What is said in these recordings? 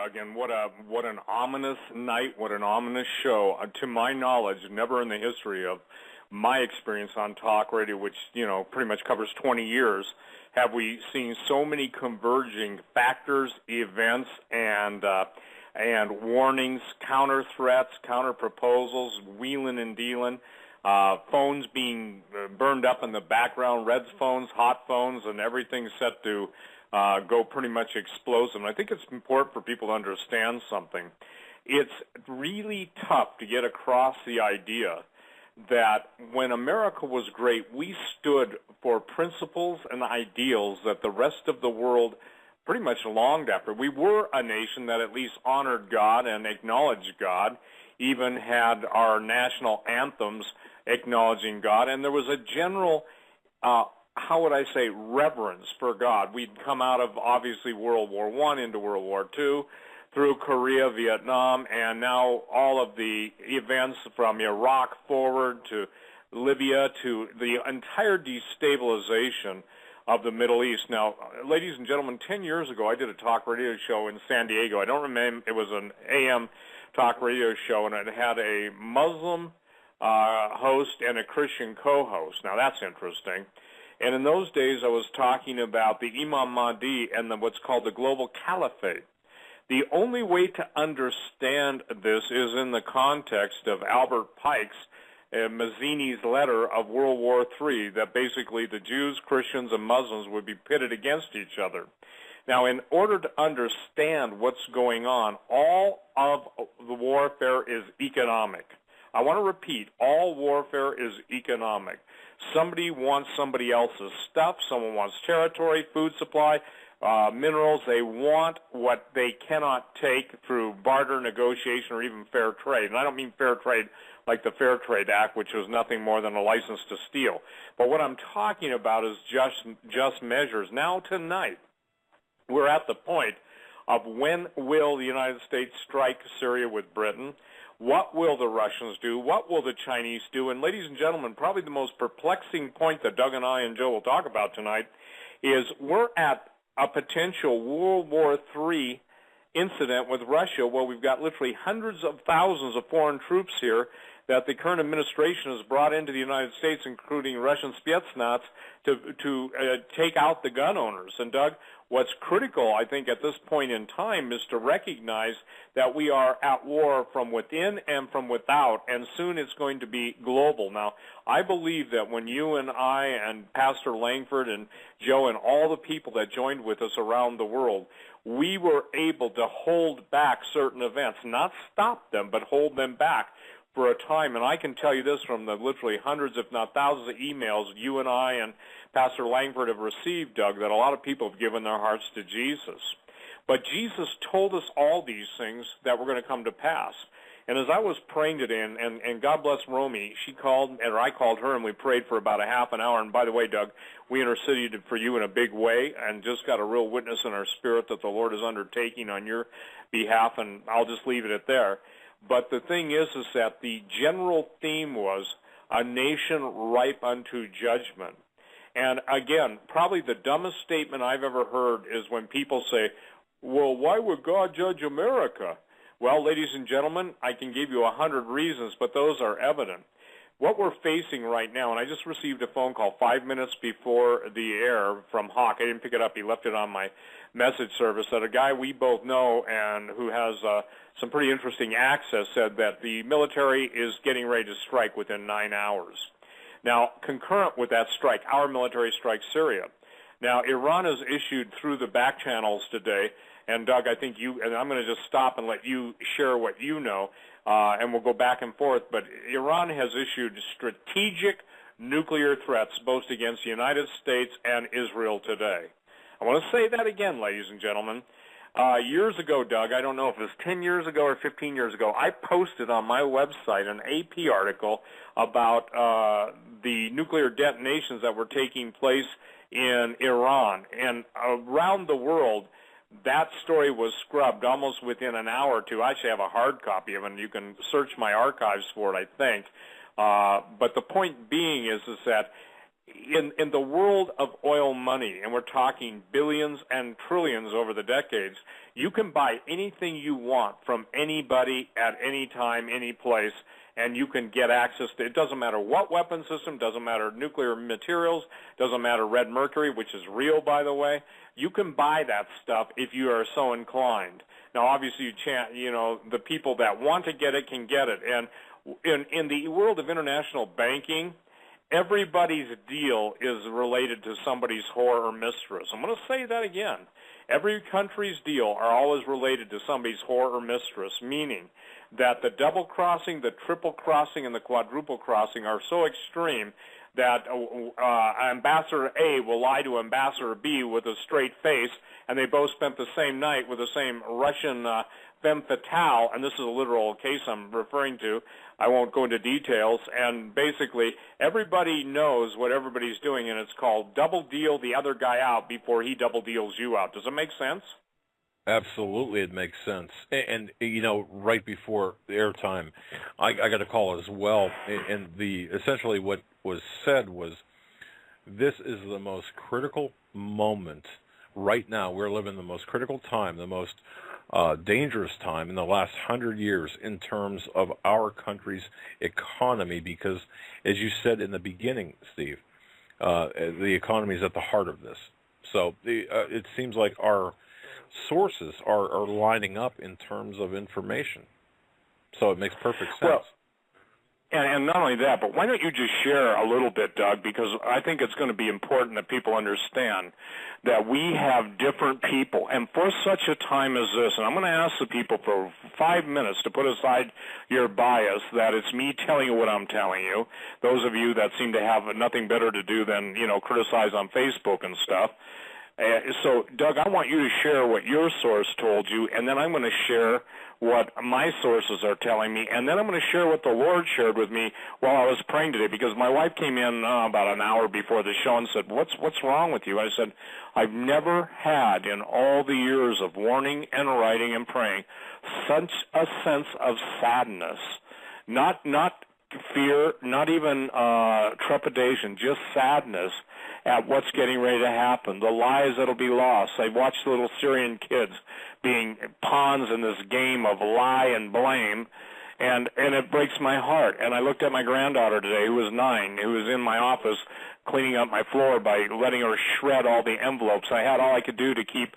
Doug, and what an ominous night, what an ominous show. To my knowledge, never in the history of my experience on talk radio, which, pretty much covers 20 years, have we seen so many converging factors, events, and warnings, counter threats, counter proposals, wheeling and dealing, phones being burned up in the background, red phones, hot phones, and everything set to go pretty much explosive. And I think it's important for people to understand something. It's really tough to get across the idea that when America was great, we stood for principles and ideals that the rest of the world pretty much longed after. We were a nation that at least honored God and acknowledged God, even had our national anthems acknowledging God, and there was a general, how would I say, reverence for God. We'd come out of, obviously, World War I into World War II, through Korea, Vietnam, and now all of the events from Iraq forward to Libya to the entire destabilization of the Middle East. Now, ladies and gentlemen, 10 years ago, I did a talk radio show in San Diego. I don't remember, it was an AM talk radio show, and it had a Muslim host and a Christian co-host. Now, that's interesting. And in those days, I was talking about the Imam Mahdi and what's called the global caliphate. The only way to understand this is in the context of Albert Pike's Mazzini's letter of World War III, that basically the Jews, Christians, and Muslims would be pitted against each other. Now, in order to understand what's going on, all of the warfare is economic. I want to repeat, all warfare is economic. Somebody wants somebody else's stuff. Someone wants territory, food supply, minerals. They want what they cannot take through barter, negotiation, or even fair trade. And I don't mean fair trade like the Fair Trade Act, which was nothing more than a license to steal. But what I'm talking about is just measures. Now, tonight, we're at the point of when will the United States strike Syria with Britain? What will the Russians do? What will the Chinese do? And ladies and gentlemen, probably the most perplexing point that Doug and I and Joe will talk about tonight is we're at a potential World War III incident with Russia where we've got literally hundreds of thousands of foreign troops here that the current administration has brought into the United States, including Russian Spetsnaz, to take out the gun owners. And, Doug, what's critical, I think, at this point in time is to recognize that we are at war from within and from without, and soon it's going to be global. Now, I believe that when you and I and Pastor Langford and Joe and all the people that joined with us around the world, we were able to hold back certain events, not stop them, but hold them back for a time. And I can tell you this from the literally hundreds, if not thousands of emails you and I and Pastor Langford have received, Doug, that a lot of people have given their hearts to Jesus. But Jesus told us all these things that were going to come to pass. And as I was praying today, and God bless Romy, she called, or I called her, and we prayed for about a half an hour. And by the way, Doug, we interceded for you in a big way and just got a real witness in our spirit that the Lord is undertaking on your behalf, and I'll just leave it at there. But the thing is that the general theme was a nation ripe unto judgment. And again, probably the dumbest statement I've ever heard is when people say, well, why would God judge America? Well, ladies and gentlemen, I can give you 100 reasons, but those are evident. What we're facing right now, and I just received a phone call 5 minutes before the air from Hawk. I didn't pick it up. He left it on my message service, that a guy we both know and who has some pretty interesting access said that the military is getting ready to strike within 9 hours. Now, concurrent with that strike, our military strikes Syria. Now, Iran has issued through the back channels today, and Doug, I think you, and I'm going to just stop and let you share what you know, and we'll go back and forth, but Iran has issued strategic nuclear threats both against the United States and Israel today. I want to say that again, ladies and gentlemen. Years ago, Doug, I don't know if it was 10 years ago or 15 years ago, I posted on my website an AP article about the nuclear detonations that were taking place in Iran. And around the world, that story was scrubbed almost within an hour or two. I actually have a hard copy of it, and you can search my archives for it, I think. But the point being is that in the world of oil money, and we're talking billions and trillions over the decades, you can buy anything you want from anybody at any time, any place, and you can get access to it. Doesn't matter what weapon system, doesn't matter nuclear materials, doesn't matter red mercury, which is real, by the way. You can buy that stuff if you are so inclined. Now, obviously, the people that want to get it can get it. And in the world of international banking, everybody's deal is related to somebody's whore or mistress. I'm going to say that again. Every country's deal are always related to somebody's whore or mistress, meaning that the double crossing, the triple crossing, and the quadruple crossing are so extreme that Ambassador A will lie to Ambassador B with a straight face, and they both spent the same night with the same Russian femme fatale, and this is a literal case I'm referring to. I won't go into details, and basically everybody knows what everybody's doing, and it's called double deal the other guy out before he double deals you out. Does it make sense? Absolutely, it makes sense. And right before the airtime, I got a call as well, and essentially what was said was, this is the most critical moment right now. We're living the most critical time, the most dangerous time in the last 100 years in terms of our country's economy, because, as you said in the beginning, Steve, the economy is at the heart of this. So it seems like our sources are lining up in terms of information. So it makes perfect sense. Well, and not only that, but why don't you just share a little bit, Doug, because I think it's going to be important that people understand that we have different people. And for such a time as this, and I'm going to ask the people for 5 minutes to put aside your bias, that it's me telling you what I'm telling you, those of you that seem to have nothing better to do than, criticize on Facebook and stuff. So, Doug, I want you to share what your source told you, and then I'm going to share what my sources are telling me, and then I'm going to share what the Lord shared with me while I was praying today, because my wife came in about an hour before the show and said, what's wrong with you? I said, I've never had in all the years of warning and writing and praying such a sense of sadness, not fear, not even trepidation, just sadness at what's getting ready to happen, the lives that'll be lost. I watched the little Syrian kids being pawns in this game of lie and blame, and it breaks my heart. And I looked at my granddaughter today, who was 9, who was in my office cleaning up my floor by letting her shred all the envelopes. I had all I could do to keep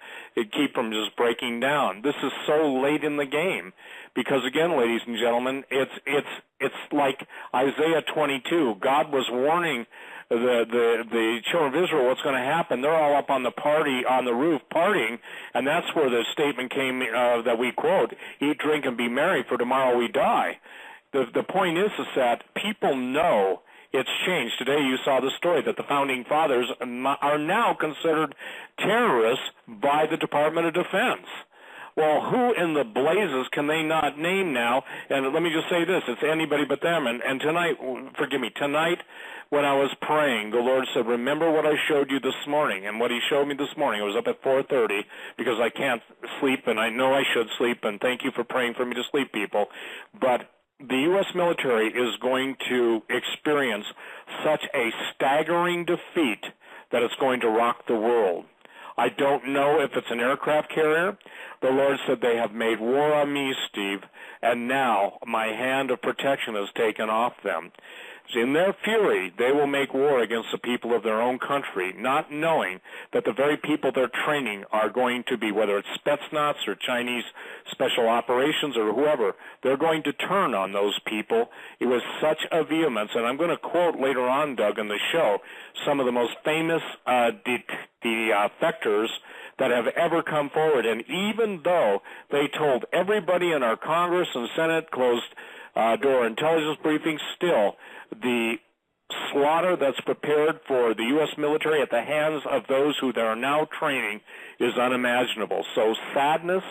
from just breaking down. This is so late in the game, because again, ladies and gentlemen, it's like Isaiah 22. God was warning the children of Israel what's going to happen. They're all up on the roof partying, and that's where the statement came that we quote, eat, drink, and be merry, for tomorrow we die. The point is that people know it's changed. Today you saw the story that the founding fathers are now considered terrorists by the Department of Defense. Well, who in the blazes can they not name now? And let me just say this, it's anybody but them. And tonight, tonight when I was praying, the Lord said, remember what I showed you this morning. And what he showed me this morning, I was up at 4:30 because I can't sleep, and I know I should sleep, and thank you for praying for me to sleep, people. But the U.S. military is going to experience such a staggering defeat that it's going to rock the world. I don't know if it's an aircraft carrier. The Lord said they have made war on me, Steve, and now my hand of protection is taken off them. In their fury, they will make war against the people of their own country, not knowing that the very people they're training are going to be, whether it's Spetsnaz or Chinese special operations or whoever, they're going to turn on those people. It was such a vehemence, and I'm going to quote later on, Doug, in the show, some of the most famous defectors that have ever come forward. And even though they told everybody in our Congress and Senate closed-door intelligence briefings, still the slaughter that's prepared for the U.S. military at the hands of those who they are now training is unimaginable. So sadness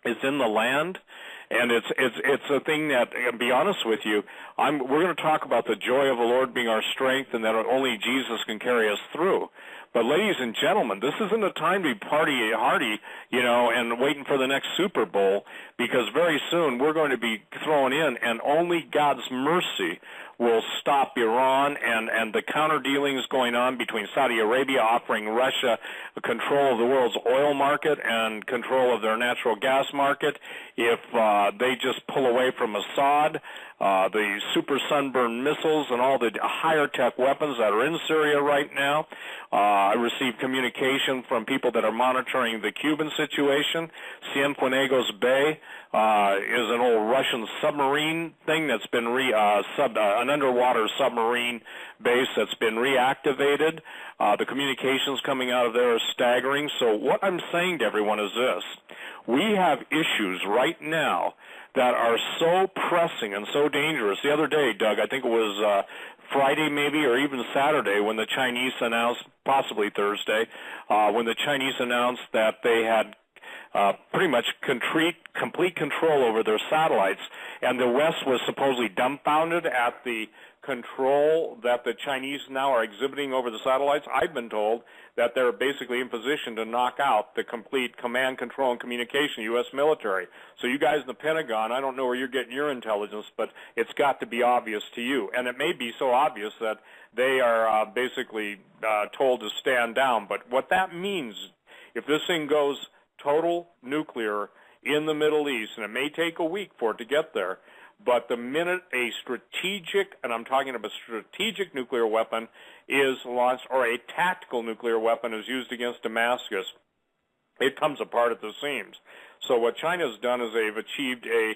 is in the land, and it's a thing that, to be honest with you, we're going to talk about the joy of the Lord being our strength, and that only Jesus can carry us through. But ladies and gentlemen, this isn't a time to be party hardy, and waiting for the next Super Bowl, because very soon we're going to be thrown in, and only God's mercy will stop Iran and the counter dealings going on between Saudi Arabia offering Russia control of the world's oil market and control of their natural gas market. If they just pull away from Assad, the super sunburned missiles and all the higher tech weapons that are in Syria right now. I received communication from people that are monitoring the Cuban situation. Cienfuegos Bay is an old Russian submarine thing that's been an underwater submarine base that's been reactivated. The communications coming out of there are staggering. So what I'm saying to everyone is this. We have issues right now that are so pressing and so dangerous. The other day, Doug, I think it was Friday maybe or even Saturday when the Chinese announced, possibly Thursday, when the Chinese announced that they had pretty much complete control over their satellites, and the West was supposedly dumbfounded at the control that the Chinese now are exhibiting over the satellites. I've been told that they're basically in position to knock out the complete command, control, and communication U.S. military. So you guys in the Pentagon, I don't know where you're getting your intelligence, but it's got to be obvious to you. And it may be so obvious that they are basically told to stand down. But what that means, if this thing goes total nuclear in the Middle East, and it may take a week for it to get there, but the minute a strategic, and I'm talking about strategic nuclear weapon is launched, or a tactical nuclear weapon is used against Damascus, it comes apart at the seams. So what China's done is they've achieved a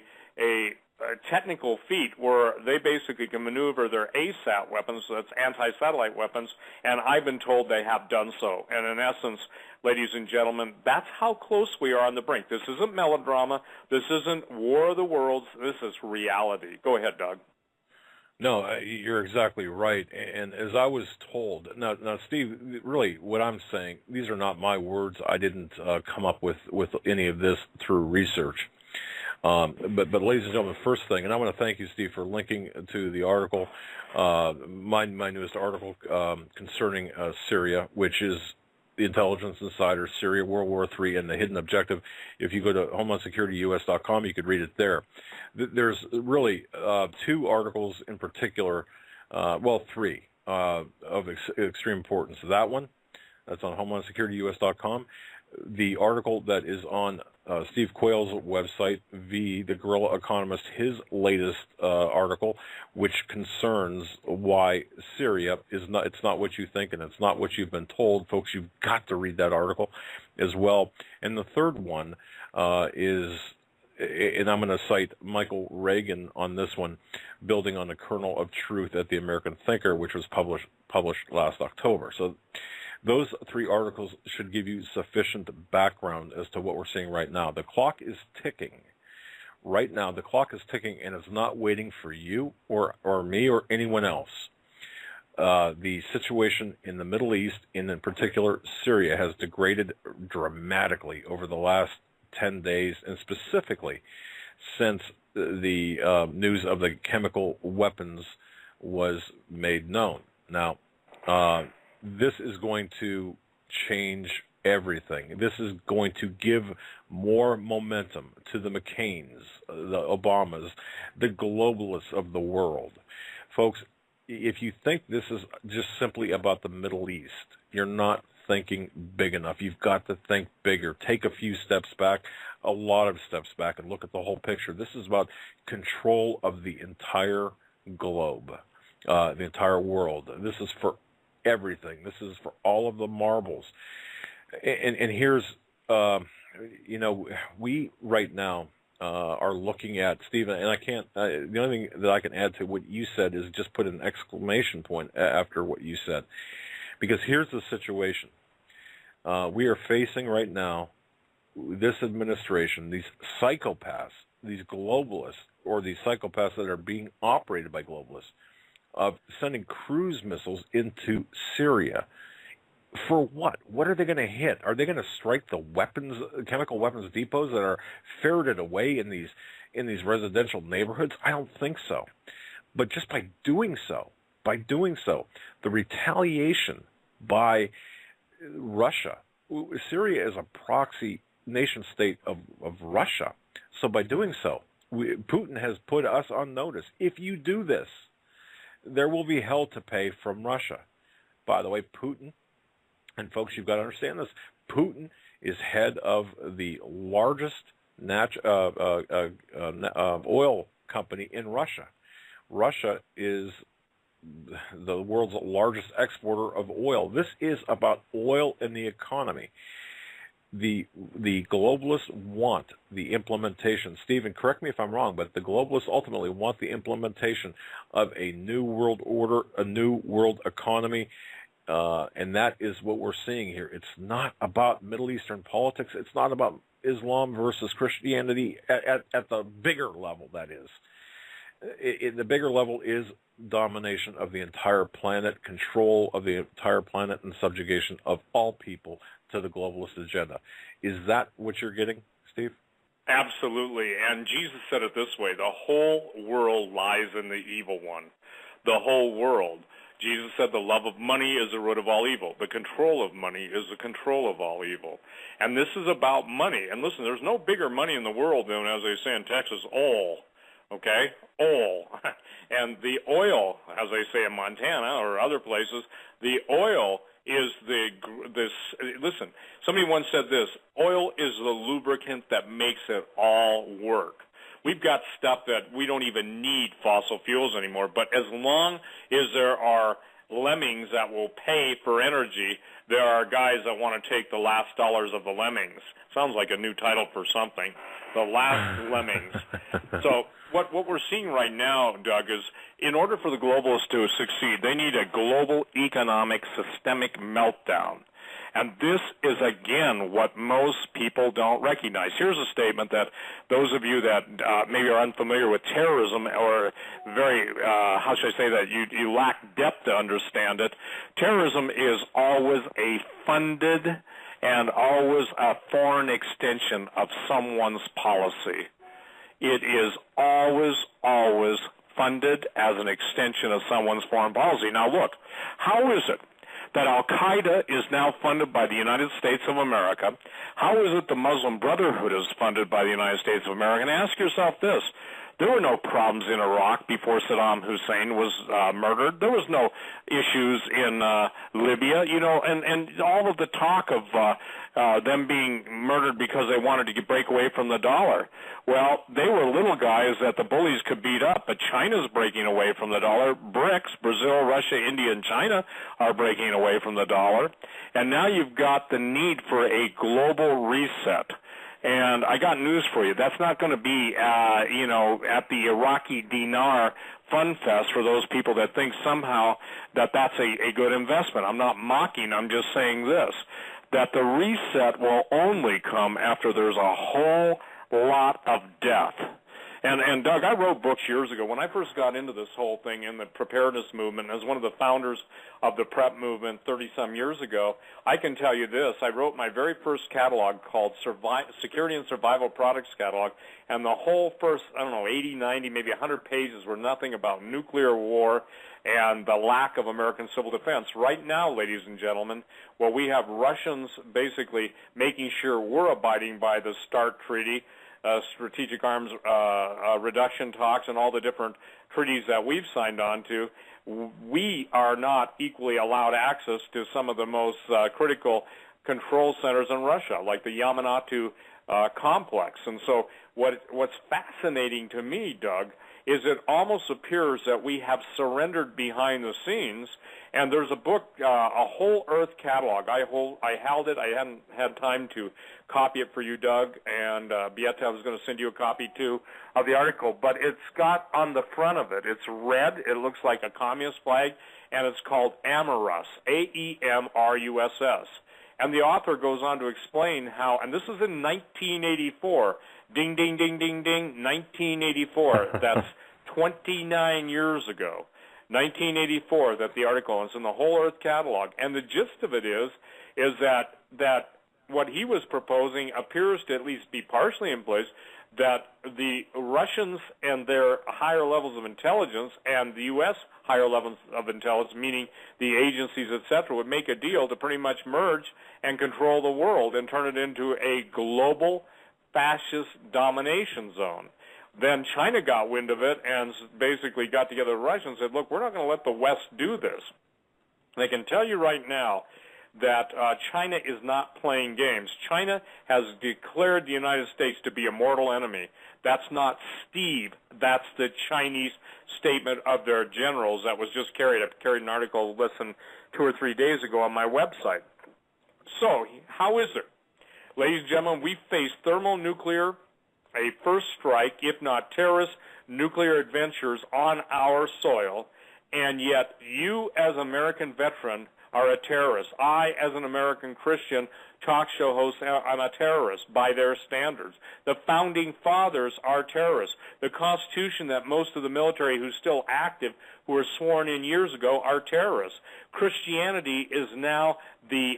technical feat where they basically can maneuver their ASAT weapons, so that's anti-satellite weapons, and I've been told they have done so. And in essence, ladies and gentlemen, that's how close we are on the brink. This isn't melodrama. This isn't War of the Worlds. This is reality. Go ahead, Doug. No, you're exactly right. And as I was told, now, Steve, really what I'm saying, these are not my words. I didn't come up with any of this through research. But ladies and gentlemen, first thing, and I want to thank you, Steve, for linking to the article, my newest article concerning Syria, which is the Intelligence Insider, Syria, World War III, and the Hidden Objective. If you go to HomelandSecurityUS.com, you could read it there. There's really two articles in particular, well, three, of extreme importance. That one, that's on HomelandSecurityUS.com. The article that is on Steve Quayle's website, the Guerrilla Economist, his latest article, which concerns why Syria is not, it's not what you think and it's not what you've been told. Folks, you've got to read that article as well. And the third one is, and I'm going to cite Michael Reagan on this one, Building on the Kernel of Truth at the American Thinker, which was published last October. So those three articles should give you sufficient background as to what we're seeing right now. The clock is ticking. Right now, the clock is ticking, and it's not waiting for you or me or anyone else. The situation in the Middle East, and in particular Syria, has degraded dramatically over the last 10 days, and specifically since the news of the chemical weapons was made known. Now, this is going to change everything. This is going to give more momentum to the McCains, the Obamas, the globalists of the world. Folks, if you think this is just simply about the Middle East, you're not thinking big enough. You've got to think bigger. Take a few steps back, a lot of steps back, and look at the whole picture. This is about control of the entire globe, the entire world. This is for everything. This is for all of the marbles. And here's, we right now are looking at, Stephen, and I can't, the only thing that I can add to what you said is just put an exclamation point after what you said. Because here's the situation. We are facing right now, this administration, these psychopaths, these globalists, or these psychopaths that are being operated by globalists, of sending cruise missiles into Syria. For what? What are they going to hit? Are they going to strike the weapons, chemical weapons depots that are ferreted away in these residential neighborhoods? I don't think so. But just by doing so, the retaliation by Russia, Syria is a proxy nation state of Russia. So by doing so, Putin has put us on notice. If you do this, there will be hell to pay from Russia. By the way, Putin, and folks, you've got to understand this, Putin is head of the largest oil company in Russia. Russia is the world's largest exporter of oil. This is about oil and the economy. The globalists want the implementation. Stephen, correct me if I'm wrong, but the globalists ultimately want the implementation of a new world order, a new world economy, and that is what we're seeing here. It's not about Middle Eastern politics. It's not about Islam versus Christianity at the bigger level, that is. The bigger level is domination of the entire planet, control of the entire planet, and subjugation of all people to the globalist agenda. Is that what you're getting, Steve? Absolutely. And Jesus said it this way, the whole world lies in the evil one. The whole world. Jesus said the love of money is the root of all evil. The control of money is the control of all evil. And this is about money. And listen, there's no bigger money in the world than, as they say in Texas, oil. Okay? Oil. And the oil, as they say in Montana or other places, the oil is listen, somebody once said this, oil is the lubricant that makes it all work. We've got stuff that we don't even need fossil fuels anymore, but as long as there are lemmings that will pay for energy, there are guys that want to take the last dollars of the lemmings. Sounds like a new title for something. The last lemmings. So what we're seeing right now, Doug, is in order for the globalists to succeed, they need a global economic systemic meltdown. And this is, again, what most people don't recognize. Here's a statement that those of you that maybe are unfamiliar with terrorism or very, how should I say that, you lack depth to understand it. Terrorism is always a funded and always a foreign extension of someone's policy. It is always, always funded as an extension of someone's foreign policy. Now, look, how is it that Al-Qaeda is now funded by the United States of America? How is it the Muslim Brotherhood is funded by the United States of America? And ask yourself this. There were no problems in Iraq before Saddam Hussein was murdered. There was no issues in Libya, and all of the talk of them being murdered because they wanted to break away from the dollar. Well, they were little guys that the bullies could beat up, but China's breaking away from the dollar. BRICS, Brazil, Russia, India, and China are breaking away from the dollar. And now you've got the need for a global reset. And I got news for you. That's not going to be, at the Iraqi dinar fun fest for those people that think somehow that that's a good investment. I'm not mocking. I'm just saying this, that the reset will only come after there's a whole lot of death. And Doug, I wrote books years ago. When I first got into this whole thing in the preparedness movement, as one of the founders of the PrEP movement 30-some years ago, I can tell you this. I wrote my very first catalog called Security and Survival Products Catalog, and the whole first, 80, 90, maybe 100 pages were nothing about nuclear war and the lack of American civil defense. Right now, ladies and gentlemen, well, we have Russians basically making sure we're abiding by the START Treaty, strategic arms reduction talks, and all the different treaties that we've signed on to. We are not equally allowed access to some of the most critical control centers in Russia, like the Yamanato complex. And so what's fascinating to me, Doug, is it almost appears that we have surrendered behind the scenes. And there's a book, a Whole Earth catalog. I held it. I hadn't had time to copy it for you, Doug, and Beata, I was going to send you a copy, too, of the article. But it's got on the front of it, it's red. It looks like a communist flag, and it's called Amorus, A-E-M-R-U-S-S. And the author goes on to explain how, and this is in 1984, ding, ding, ding, ding, ding, 1984. That's 29 years ago. 1984, that the article is in the Whole Earth catalog. And the gist of it is that what he was proposing appears to at least be partially in place, that the Russians and their higher levels of intelligence and the U.S. higher levels of intelligence, meaning the agencies, et cetera, would make a deal to pretty much merge and control the world and turn it into a global fascist domination zone. Then China got wind of it and basically got together with Russia and said, look, we're not going to let the West do this. They can tell you right now that China is not playing games. China has declared the United States to be a mortal enemy. That's not Steve. That's the Chinese statement of their generals that was just carried. I carried an article less than 2 or 3 days ago on my website. So how is it? Ladies and gentlemen, we face thermonuclear, a first strike, if not terrorist, nuclear adventures on our soil, and yet you as an American veteran are a terrorist. I, as an American Christian talk show host, I'm a terrorist by their standards. The founding fathers are terrorists. The Constitution that most of the military who's still active, who were sworn in years ago, are terrorists. Christianity is now the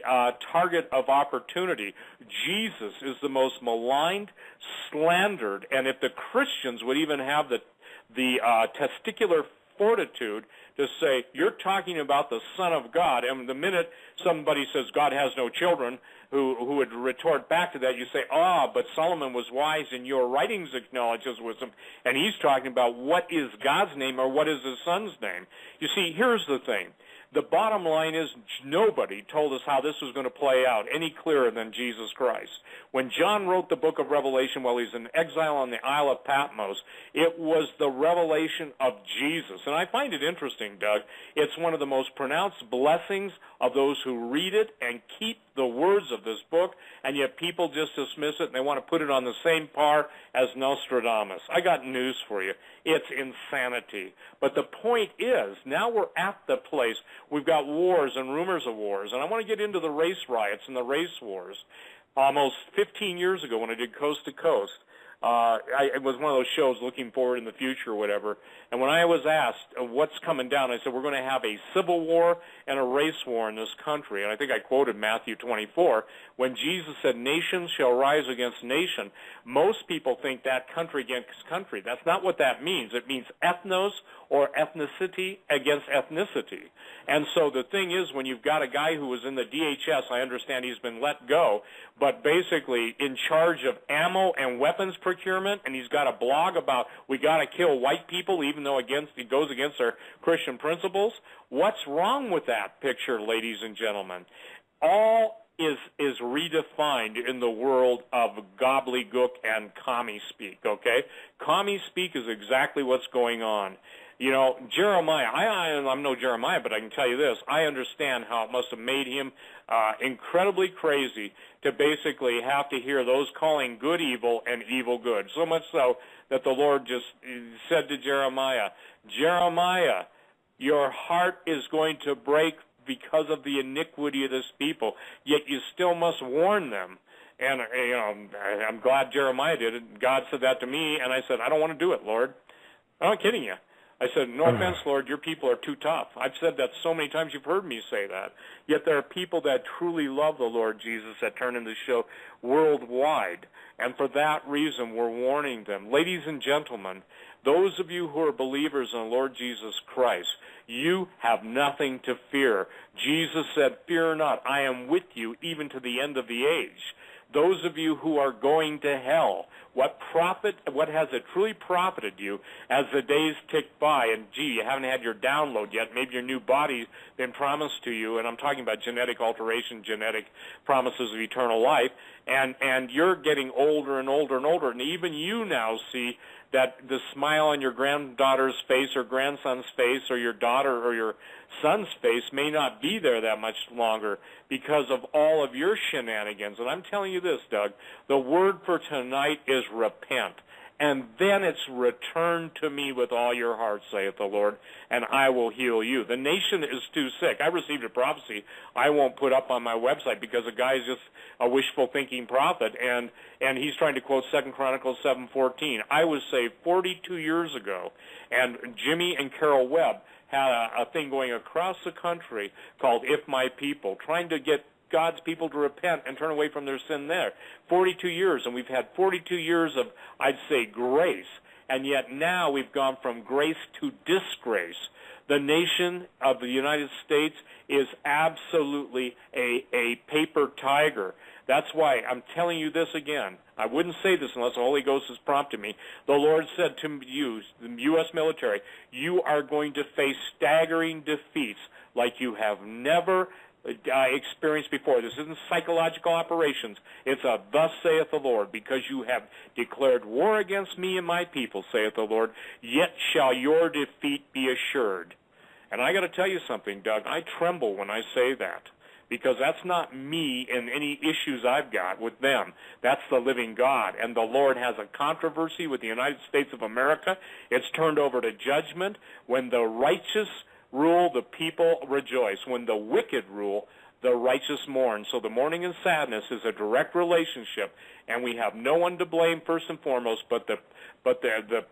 target of opportunity. Jesus is the most maligned, slandered, and if the Christians would even have the testicular fortitude to say, you're talking about the Son of God, and the minute somebody says God has no children, who would retort back to that, you say, but Solomon was wise and your writings acknowledge his wisdom, and he's talking about what is God's name or what is his Son's name. You see, here's the thing. The bottom line is nobody told us how this was going to play out any clearer than Jesus Christ. When John wrote the book of Revelation while he's in exile on the Isle of Patmos, it was the revelation of Jesus. And I find it interesting, Doug. It's one of the most pronounced blessings of those who read it and keep the words of this book, and yet people just dismiss it and they want to put it on the same par as Nostradamus. I got news for you. It's insanity. But the point is, now we're at the place, we've got wars and rumors of wars, and I want to get into the race riots and the race wars. Almost 15 years ago when I did Coast to Coast, it was one of those shows looking forward in the future or whatever, and when I was asked what's coming down, I said we're going to have a civil war and a race war in this country, and I think I quoted Matthew 24, when Jesus said, nations shall rise against nation. Most people think that country against country. That's not what that means. It means ethnos or ethnicity against ethnicity. And so the thing is, when you've got a guy who was in the DHS, I understand he's been let go, but basically in charge of ammo and weapons procurement, and he's got a blog about we got to kill white people even though it goes against our Christian principles. What's wrong with that picture, ladies and gentlemen? All is redefined in the world of gobbledygook and commie speak, okay? Commie speak is exactly what's going on. You know, Jeremiah, I'm no Jeremiah, but I can tell you this. I understand how it must have made him incredibly crazy to basically have to hear those calling good evil and evil good. So much so that the Lord just said to Jeremiah, Jeremiah, your heart is going to break because of the iniquity of this people, yet you still must warn them. And, you know, I'm glad Jeremiah did it. God said that to me, and I said, I don't want to do it, Lord. I'm not kidding you. I said, no offense, Lord, your people are too tough. I've said that so many times, you've heard me say that. Yet there are people that truly love the Lord Jesus that turn in the show worldwide. And for that reason, we're warning them. Ladies and gentlemen, those of you who are believers in the Lord Jesus Christ, you have nothing to fear. Jesus said, fear not, I am with you even to the end of the age. Those of you who are going to hell, what has it truly profited you as the days tick by? And gee, you haven't had your download yet. Maybe your new body's been promised to you, and I'm talking about genetic alteration, genetic promises of eternal life, and you're getting older and older and older, and even you now see that the smile on your granddaughter's face or grandson's face or your daughter or your son's face may not be there that much longer because of all of your shenanigans. And I'm telling you this, Doug, the word for tonight is repent. And then it's return to me with all your heart, saith the Lord, and I will heal you. The nation is too sick. I received a prophecy I won't put up on my website because a guy is just a wishful thinking prophet, and he's trying to quote 2 Chronicles 7:14. I was saved 42 years ago, and Jimmy and Carol Webb had a thing going across the country called If My People, trying to get God's people to repent and turn away from their sin there. 42 years, and we've had 42 years of, I'd say, grace, and yet now we've gone from grace to disgrace. The nation of the United States is absolutely a paper tiger. That's why I'm telling you this again. I wouldn't say this unless the Holy Ghost has prompted me. The Lord said to you, the U.S. military, you are going to face staggering defeats like you have never experienced before. This isn't psychological operations. It's a thus saith the Lord, because you have declared war against me and my people, saith the Lord, yet shall your defeat be assured. And I got to tell you something, Doug. I tremble when I say that, because that's not me and any issues I've got with them. That's the living God. And the Lord has a controversy with the United States of America. It's turned over to judgment. When the righteous rule, the people rejoice. When the wicked rule, the righteous mourn. So the mourning and sadness is a direct relationship, and we have no one to blame first and foremost but the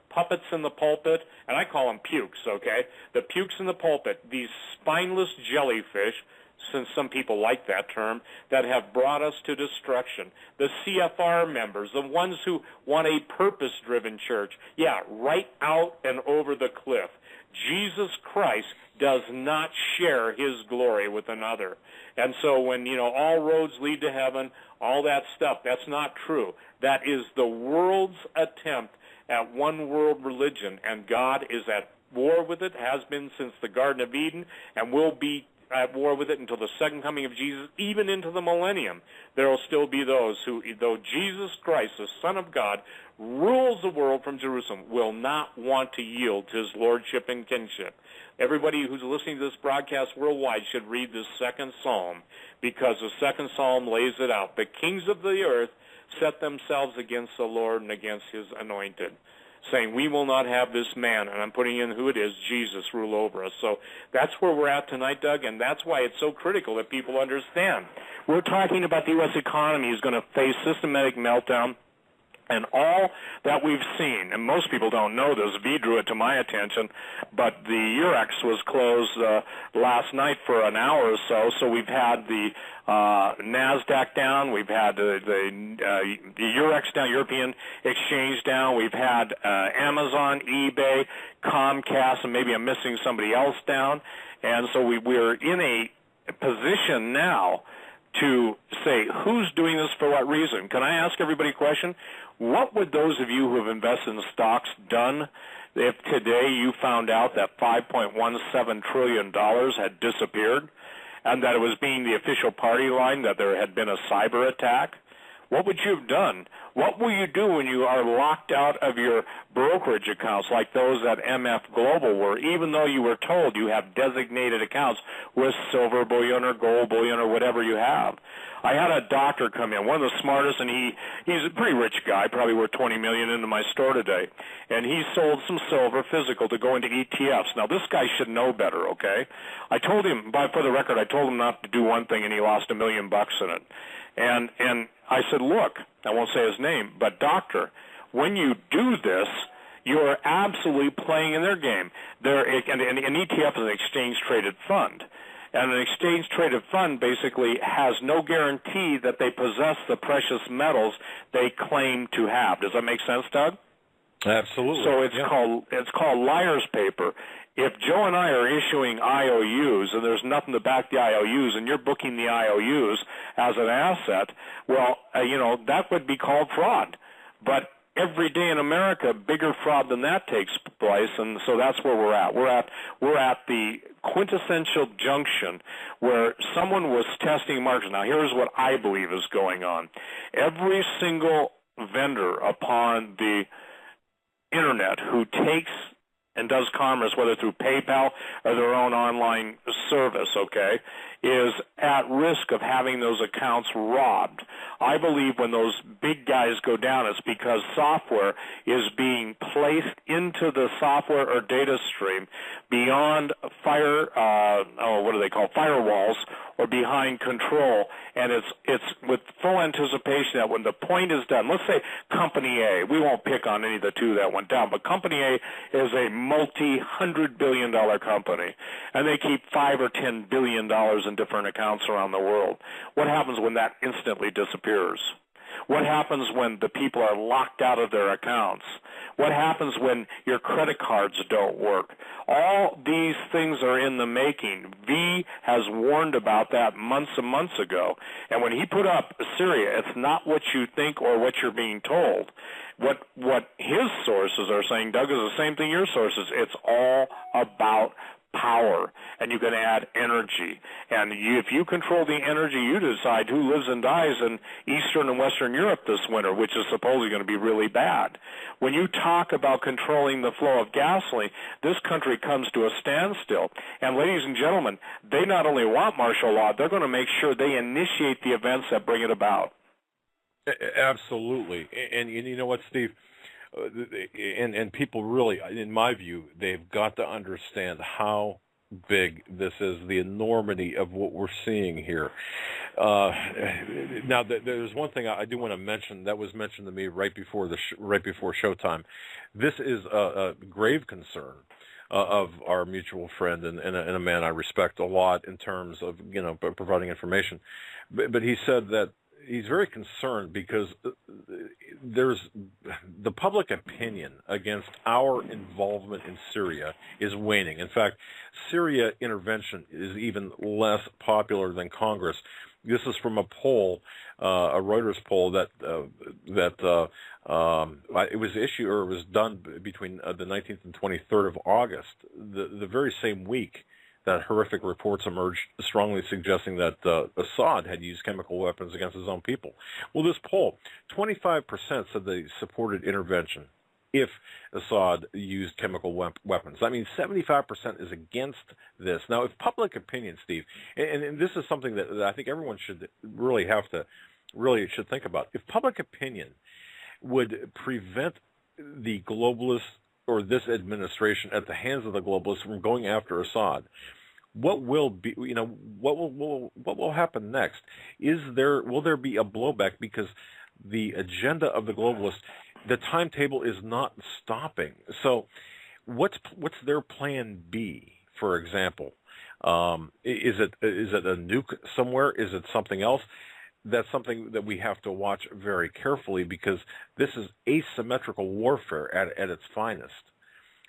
puppets in the pulpit, and I call them pukes, okay? The pukes in the pulpit, these spineless jellyfish, since some people like that term, that have brought us to destruction. The CFR members, the ones who want a purpose-driven church, yeah, right out and over the cliff. Jesus Christ does not share his glory with another. And so when, all roads lead to heaven, all that stuff, that's not true. That is the world's attempt at one world religion, and God is at war with it, has been since the Garden of Eden, and will be at war with it until the second coming of Jesus, even into the millennium. There will still be those who, though Jesus Christ, the Son of God, rules the world from Jerusalem, will not want to yield to his lordship and kingship. Everybody who's listening to this broadcast worldwide should read this second psalm, because the second psalm lays it out. The kings of the earth set themselves against the Lord and against his anointed, saying, we will not have this man, and I'm putting in who it is, Jesus, rule over us. So that's where we're at tonight, Doug, and that's why it's so critical that people understand. We're talking about the U.S. economy is going to face systematic meltdown, and all that we've seen, and most people don't know this, V drew it to my attention, but the Eurex was closed last night for an hour or so, so we've had the NASDAQ down, we've had the Eurex down, European exchange down, we've had Amazon, eBay, Comcast, and maybe I'm missing somebody else down, and so we're in a position now to say who's doing this for what reason. Can I ask everybody a question? What would those of you who have invested in stocks done if today you found out that $5.17 trillion had disappeared and that it was being the official party line, that there had been a cyber attack? What would you have done? What will you do when you are locked out of your brokerage accounts like those at MF Global were, even though you were told you have designated accounts with silver bullion or gold bullion or whatever you have? I had a doctor come in, one of the smartest, and he's a pretty rich guy, probably worth $20 million into my store today, and he sold some silver physical to go into ETFs. Now, this guy should know better, okay? I told him, for the record, I told him not to do one thing, and he lost $1 million in it. And I said, look, I won't say his name, but doctor, when you do this, you're absolutely playing in their game. And an ETF is an exchange-traded fund. And an exchange-traded fund basically has no guarantee that they possess the precious metals they claim to have. Does that make sense, Doug? Absolutely. So it's called liar's paper. If Joe and I are issuing IOUs and there's nothing to back the IOUs and you're booking the IOUs as an asset, well, that would be called fraud. But every day in America, bigger fraud than that takes place, and so that's where we're at. We're at the quintessential junction where someone was testing markets. Now, here's what I believe is going on. Every single vendor upon the Internet who takes and does commerce, whether through PayPal or their own online service, okay, is at risk of having those accounts robbed. I believe when those big guys go down, it's because software is being placed into the software or data stream beyond firewalls or behind control, and it's with full anticipation that when the point is done, let's say Company A, we won't pick on any of the two that went down, but Company A is a multi-$100 billion company, and they keep $5 or $10 billion in different accounts around the world. What happens when that instantly disappears? What happens when the people are locked out of their accounts? What happens when your credit cards don't work? All these things are in the making. V has warned about that months and months ago. And when he put up Syria, it's not what you think or what you're being told. What his sources are saying, Doug, is the same thing your sources. It's all about power, and you can add energy. And if you control the energy, you decide who lives and dies in Eastern and Western Europe this winter, which is supposedly going to be really bad. When you talk about controlling the flow of gasoline, this country comes to a standstill. And ladies and gentlemen, they not only want martial law, they're going to make sure they initiate the events that bring it about. Absolutely. And you know what, Steve? And people really, in my view, they've got to understand how big this is, the enormity of what we're seeing here. Now, there's one thing I do want to mention that was mentioned to me right before showtime. This is a grave concern of our mutual friend and a man I respect a lot in terms of providing information. But he said that he's very concerned because there's the public opinion against our involvement in Syria is waning. In fact, Syria intervention is even less popular than Congress. This is from a poll, a Reuters poll that it was issued or it was done between the 19th and 23rd of August, the very same week that horrific reports emerged strongly suggesting that Assad had used chemical weapons against his own people. Well, this poll, 25% said they supported intervention if Assad used chemical weapons. That means 75% is against this. Now, if public opinion, Steve, and this is something that I think everyone should should think about. If public opinion would prevent the globalists or this administration at the hands of the globalists from going after Assad, what will be, what will happen next? Will there be a blowback because the agenda of the globalists, the timetable is not stopping? So, what's their plan B? For example, is it a nuke somewhere? Is it something else? That's something that we have to watch very carefully because this is asymmetrical warfare at its finest.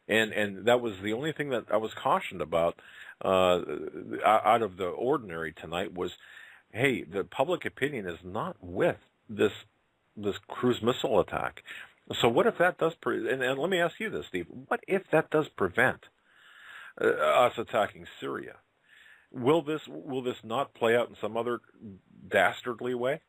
And that was the only thing that I was cautioned about out of the ordinary tonight was, hey, the public opinion is not with this cruise missile attack. So what if that does, and let me ask you this, Steve, what if that does prevent us attacking Syria? Will this not play out in some other dastardly way?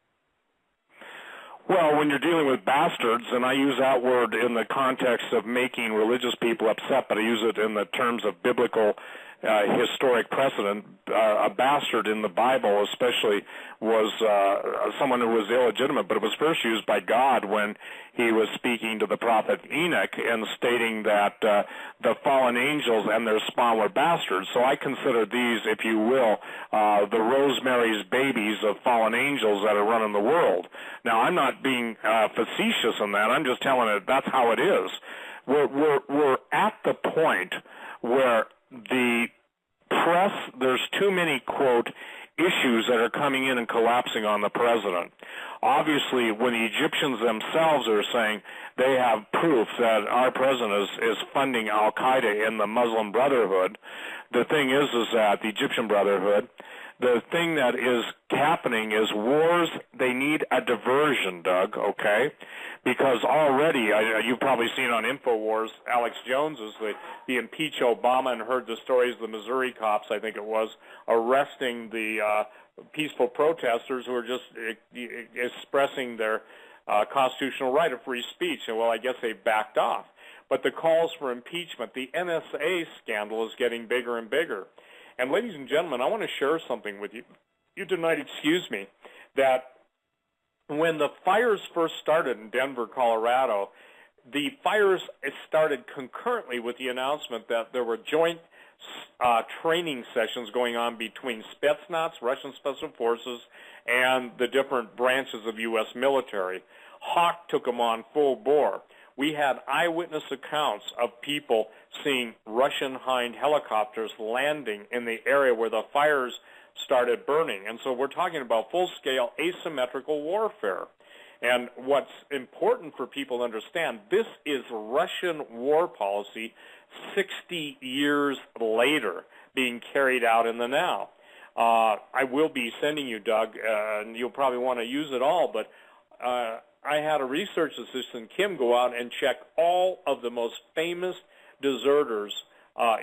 Well, when you're dealing with bastards, and I use that word in the context of making religious people upset, but I use it in the terms of biblical historic precedent, a bastard in the Bible especially was someone who was illegitimate, but it was first used by God when he was speaking to the prophet Enoch and stating that the fallen angels and their spawn were bastards. So I consider these, if you will, the Rosemary's babies of fallen angels that are running the world. Now, I'm not being facetious in that. I'm just telling it that's how it is. We're at the point where the press, there's too many, quote, issues that are coming in and collapsing on the president. Obviously, when the Egyptians themselves are saying they have proof that our president is funding al-Qaeda in the Muslim Brotherhood, the thing is that the Egyptian Brotherhood, the thing that is happening is wars, they need a diversion, Doug, okay? Because already, you've probably seen on InfoWars, Alex Jones is the impeach Obama and heard the stories of the Missouri cops, I think it was, arresting the peaceful protesters who are just expressing their constitutional right of free speech. And, well, I guess they backed off. But the calls for impeachment, the NSA scandal is getting bigger and bigger. And, ladies and gentlemen, I want to share something with you. You tonight, excuse me, that when the fires first started in Denver, Colorado, the fires started concurrently with the announcement that there were joint training sessions going on between Spetsnaz, Russian Special Forces, and the different branches of U.S. military. Hawk took them on full bore. We had eyewitness accounts of people seeing Russian Hind helicopters landing in the area where the fires started burning. And so we're talking about full-scale asymmetrical warfare. And what's important for people to understand, this is Russian war policy 60 years later being carried out in the now. I will be sending you, Doug, and you'll probably want to use it all, but I had a research assistant, Kim, go out and check all of the most famous deserters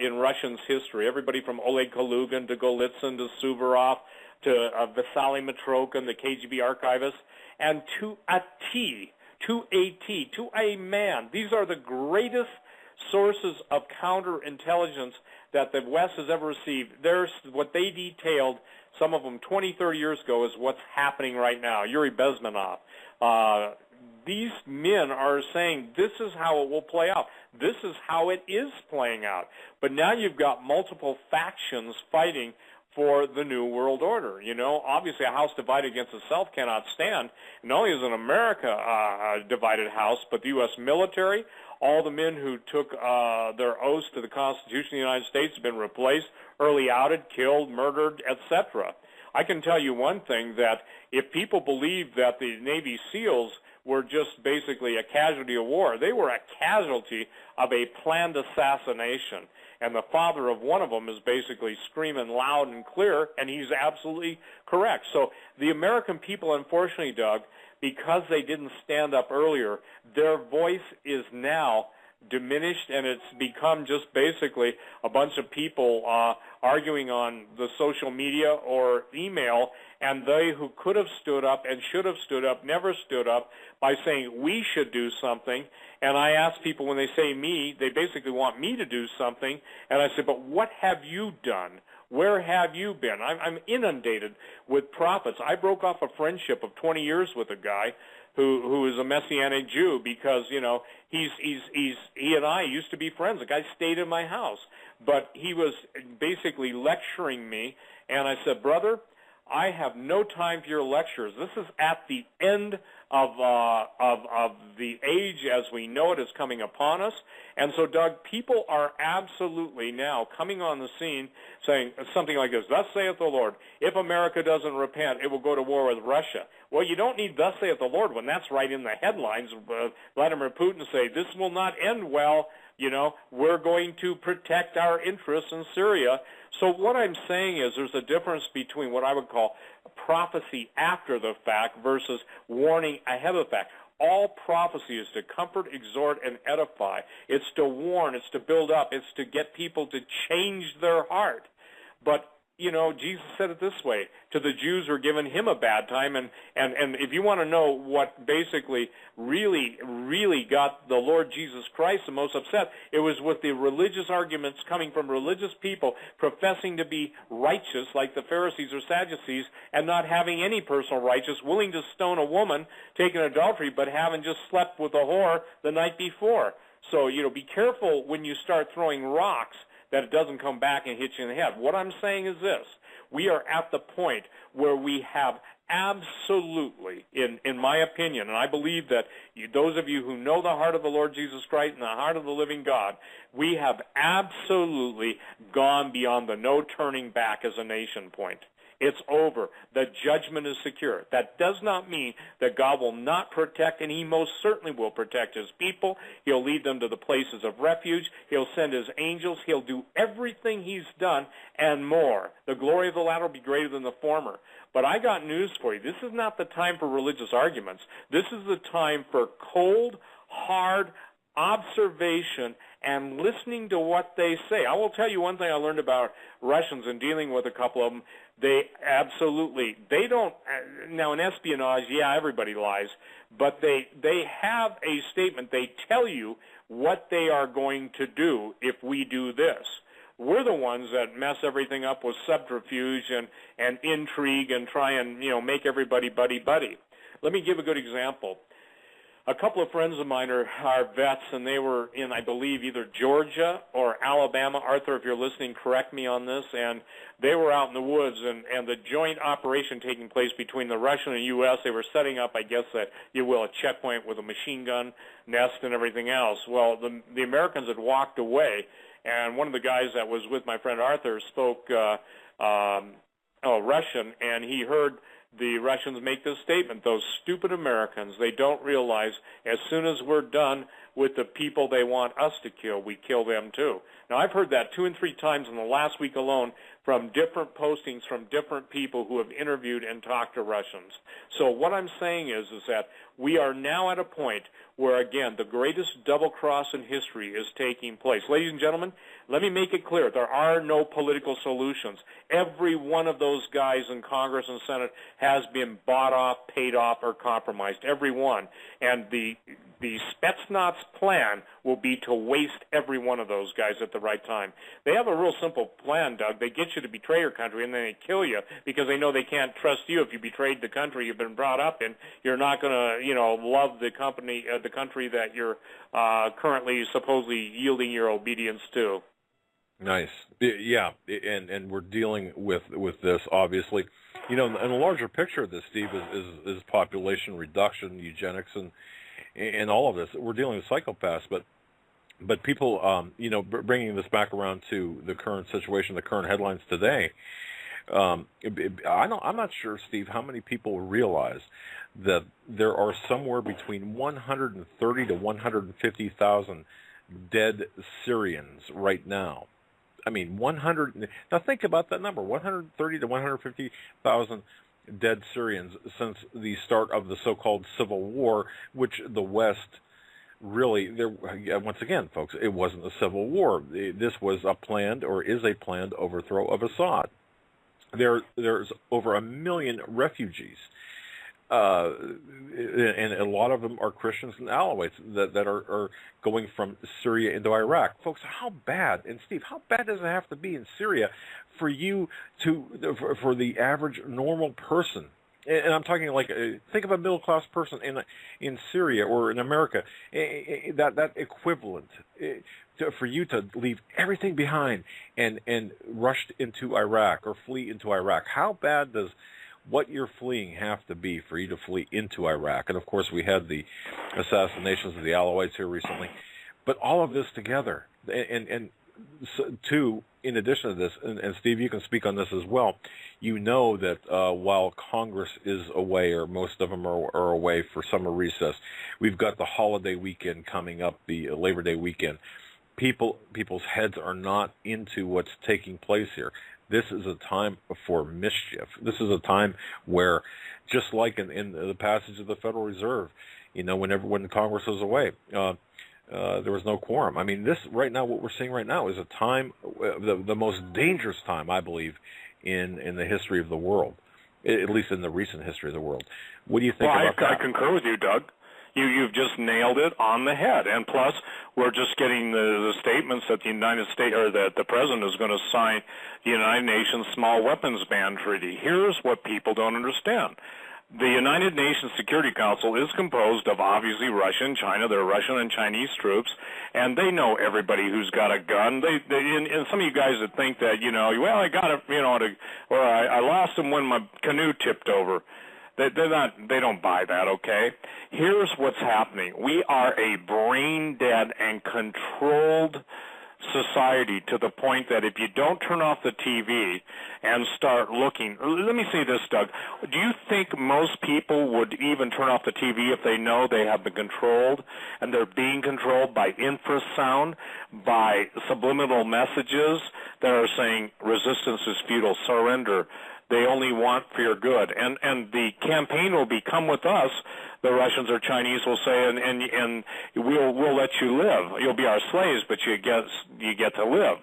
in Russian's history, everybody from Oleg Kalugin to Golitsyn to Suvorov to Vasily Mitrokhin, the KGB archivist, and to a T, to a man. These are the greatest sources of counterintelligence that the West has ever received. There's what they detailed, some of them 20, 30 years ago, is what's happening right now. Yuri Bezmenov. These men are saying this is how it will play out. This is how it is playing out. But now you've got multiple factions fighting for the New World Order. You know, obviously a house divided against itself cannot stand. Not only is an America a divided house, but the U.S. military, all the men who took their oaths to the Constitution of the United States have been replaced, early outed, killed, murdered, etc. I can tell you one thing, that if people believe that the Navy SEALs were just basically a casualty of war, they were a casualty of a planned assassination. And the father of one of them is basically screaming loud and clear, and he's absolutely correct. So the American people, unfortunately, Doug, because they didn't stand up earlier, their voice is now diminished, and it's become just basically a bunch of people arguing on the social media or email, and they who could have stood up and should have stood up never stood up by saying we should do something. And I ask people, when they say me, they basically want me to do something, and I say, but what have you done? Where have you been? I'm inundated with prophets. I broke off a friendship of 20 years with a guy who is a Messianic Jew because, you know, he and I used to be friends. The guy stayed in my house, but he was basically lecturing me, and I said, brother, I have no time for your lectures. This is at the end of the age as we know it is coming upon us. And so, Doug, people are absolutely now coming on the scene saying something like this: thus saith the Lord, if America doesn't repent, it will go to war with Russia. Well, you don't need thus saith the Lord when that's right in the headlines. Vladimir Putin say, this will not end well. You know, we're going to protect our interests in Syria. So what I'm saying is there's a difference between what I would call prophecy after the fact versus warning ahead of the fact. All prophecy is to comfort, exhort, and edify. It's to warn. It's to build up. It's to get people to change their heart. But, you know, Jesus said it this way: to the Jews who were giving him a bad time. And if you want to know what basically really got the Lord Jesus Christ the most upset, it was with the religious arguments coming from religious people professing to be righteous like the Pharisees or Sadducees and not having any personal righteousness, willing to stone a woman taking adultery but having just slept with a whore the night before. So, you know, be careful when you start throwing rocks that it doesn't come back and hit you in the head. What I'm saying is this: we are at the point where we have absolutely, in my opinion, and I believe that those of you who know the heart of the Lord Jesus Christ and the heart of the living God, we have absolutely gone beyond the no turning back as a nation point. It's over. The judgment is secure. That does not mean that God will not protect, and he most certainly will protect his people. He'll lead them to the places of refuge. He'll send his angels. He'll do everything he's done and more. The glory of the latter will be greater than the former. But I got news for you. This is not the time for religious arguments. This is the time for cold, hard observation and listening to what they say. I will tell you one thing I learned about Russians in dealing with a couple of them. They don't, now in espionage, yeah, everybody lies, but they have a statement. They tell you what they are going to do if we do this. We're the ones that mess everything up with subterfuge and intrigue and try and, you know, make everybody buddy-buddy. Let me give a good example. A couple of friends of mine are vets, and they were in, I believe, either Georgia or Alabama. Arthur, if you're listening, correct me on this. And they were out in the woods, and the joint operation taking place between the Russian and U.S., they were setting up, I guess, a checkpoint with a machine gun nest and everything else. Well, the Americans had walked away, and one of the guys that was with my friend Arthur spoke Russian, and he heard the Russians make this statement, those stupid Americans, they don't realize as soon as we're done with the people they want us to kill, we kill them too. Now, I've heard that 2 and 3 times in the last week alone from different postings from different people who have interviewed and talked to Russians. So what I'm saying is that we are now at a point where, again, the greatest double cross in history is taking place. Ladies and gentlemen, let me make it clear, there are no political solutions. Every one of those guys in Congress and Senate has been bought off, paid off, or compromised. Every one. And the Spetsnaz plan will be to waste every one of those guys at the right time. They have a real simple plan, Doug. They get you to betray your country, and then they kill you because they know they can't trust you. If you betrayed the country you've been brought up in, you're not going to, love the country that you're currently supposedly yielding your obedience to. Nice. Yeah, and we're dealing with this, obviously. In a larger picture of this, Steve, is population reduction, eugenics, and all of this. We're dealing with psychopaths, but people, bringing this back around to the current situation, the current headlines today, I'm not sure, Steve, how many people realize that there are somewhere between 130 to 150,000 dead Syrians right now. I mean, 100. Now think about that number: 130 to 150,000 dead Syrians since the start of the so-called civil war, which the West really, once again, folks, it wasn't a civil war. This was a planned, or is a planned, overthrow of Assad. There's over 1 million refugees. And a lot of them are Christians and Alawites that are going from Syria into Iraq. Folks, how bad, and Steve, how bad does it have to be in Syria for for the average normal person? And I'm talking like, think of a middle-class person in Syria or in America, that equivalent, for you to leave everything behind and rush into Iraq or flee into Iraq. How bad does what you're fleeing have to be for you to flee into Iraq? And, of course, we had the assassinations of the Alawites here recently. But all of this together, and two, in addition to this, and Steve, you can speak on this as well, that while Congress is away, or most of them are away for summer recess, we've got the holiday weekend coming up, the Labor Day weekend. People's heads are not into what's taking place here. This is a time for mischief. This is a time where, just like in the passage of the Federal Reserve, when Congress was away, there was no quorum. I mean, this right now, what we're seeing right now is a time, the most dangerous time, I believe, in the history of the world, at least in the recent history of the world. What do you think about that? I concur with you, Doug. You've just nailed it on the head. And plus, we're just getting the statements that the United States, or that the president is going to sign the United Nations Small Weapons Ban Treaty. Here's what people don't understand. The United Nations Security Council is composed of, obviously, Russia and China. There are Russian and Chinese troops, and they know everybody who's got a gun. And some of you guys that think that, I got it, or I lost them when my canoe tipped over. They don't buy that, okay? Here's what's happening. We are a brain-dead and controlled society to the point that if you don't turn off the TV and start looking, let me say this, Doug, do you think most people would even turn off the TV if they know they have been controlled and they're being controlled by infrasound, by subliminal messages that are saying resistance is futile, surrender, they only want for your good, and the campaign will be come with us. The Russians or Chinese will say, and we'll let you live. You'll be our slaves, but you get to live.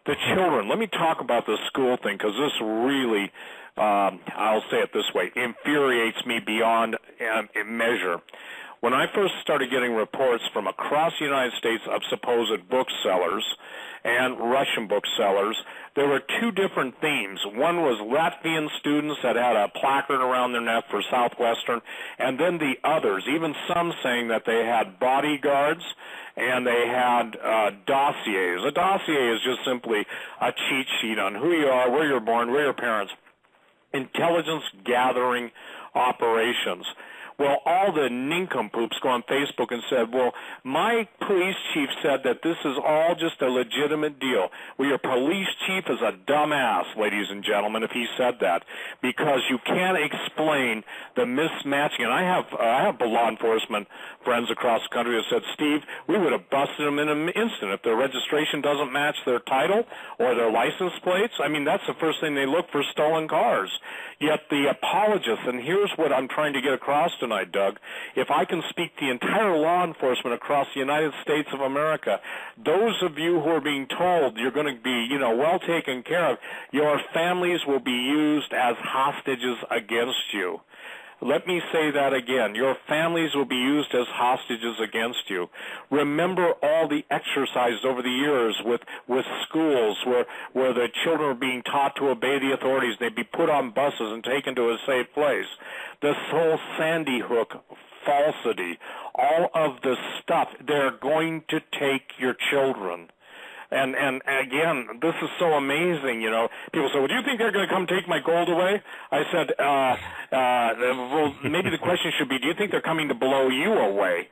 The children. Let me talk about the school thing, because this really, I'll say it this way, infuriates me beyond measure. When I first started getting reports from across the United States of supposed booksellers and Russian booksellers, there were two different themes. One was Latvian students that had a placard around their neck for Southwestern, and then the others, even some saying that they had bodyguards and they had dossiers. A dossier is just simply a cheat sheet on who you are, where you're born, where your parents. Intelligence gathering operations. Well, all the nincompoops go on Facebook and said, well, my police chief said that this is all just a legitimate deal. Well, your police chief is a dumbass, ladies and gentlemen, if he said that, because you can't explain the mismatching. And I have law enforcement friends across the country that said, Steve, we would have busted them in an instant if their registration doesn't match their title or their license plates. I mean, that's the first thing they look for, stolen cars. Yet the apologists, and here's what I'm trying to get across tonight, Doug, if I can speak to the entire law enforcement across the United States of America, those of you who are being told you're going to be, well taken care of, your families will be used as hostages against you. Let me say that again. Your families will be used as hostages against you. Remember all the exercises over the years with schools where the children are being taught to obey the authorities. They'd be put on buses and taken to a safe place. This whole Sandy Hook falsity, all of the stuff, they're going to take your children. And again, this is so amazing, People say, well, do you think they're going to come take my gold away? I said, well, maybe the question should be, do you think they're coming to blow you away?